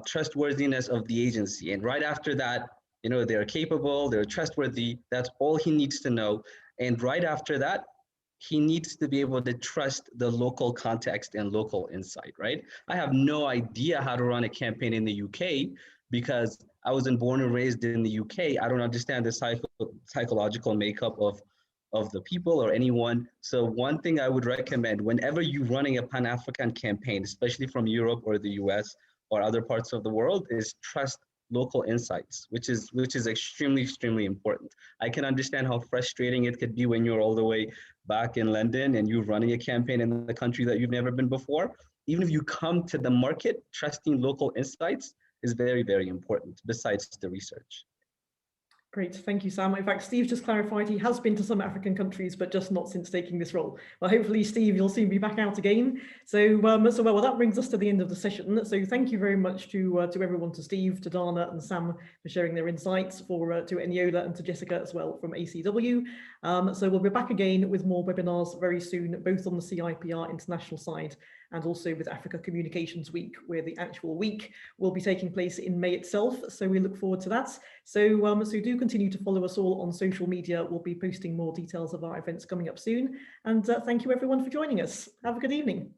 trustworthiness of the agency. And right after that, they're capable, they're trustworthy. That's all he needs to know. And right after that, he needs to be able to trust the local context and local insight, right? I have no idea how to run a campaign in the UK because I wasn't born and raised in the UK. I don't understand the psychological makeup of the people or anyone. So one thing I would recommend whenever you're running a Pan-African campaign, especially from Europe or the US or other parts of the world, is trust local insights, which is extremely important. I can understand how frustrating it could be when you're all the way back in London and you're running a campaign in the country that you've never been before. Even if you come to the market, trusting local insights is very important, besides the research. Great, thank you, Sam. In fact, Steve just clarified he has been to some African countries, but just not since taking this role. Well, hopefully, Steve, you'll soon be back out again. So that brings us to the end of the session. So thank you very much to everyone, to Steve, to Dana and Sam for sharing their insights, to Eniola and to Jessica as well from ACW. So we'll be back again with more webinars very soon, both on the CIPR International side and also with Africa Communications Week, where the actual week will be taking place in May itself. So we look forward to that. So do continue to follow us all on social media. We'll be posting more details of our events coming up soon. And thank you everyone for joining us. Have a good evening.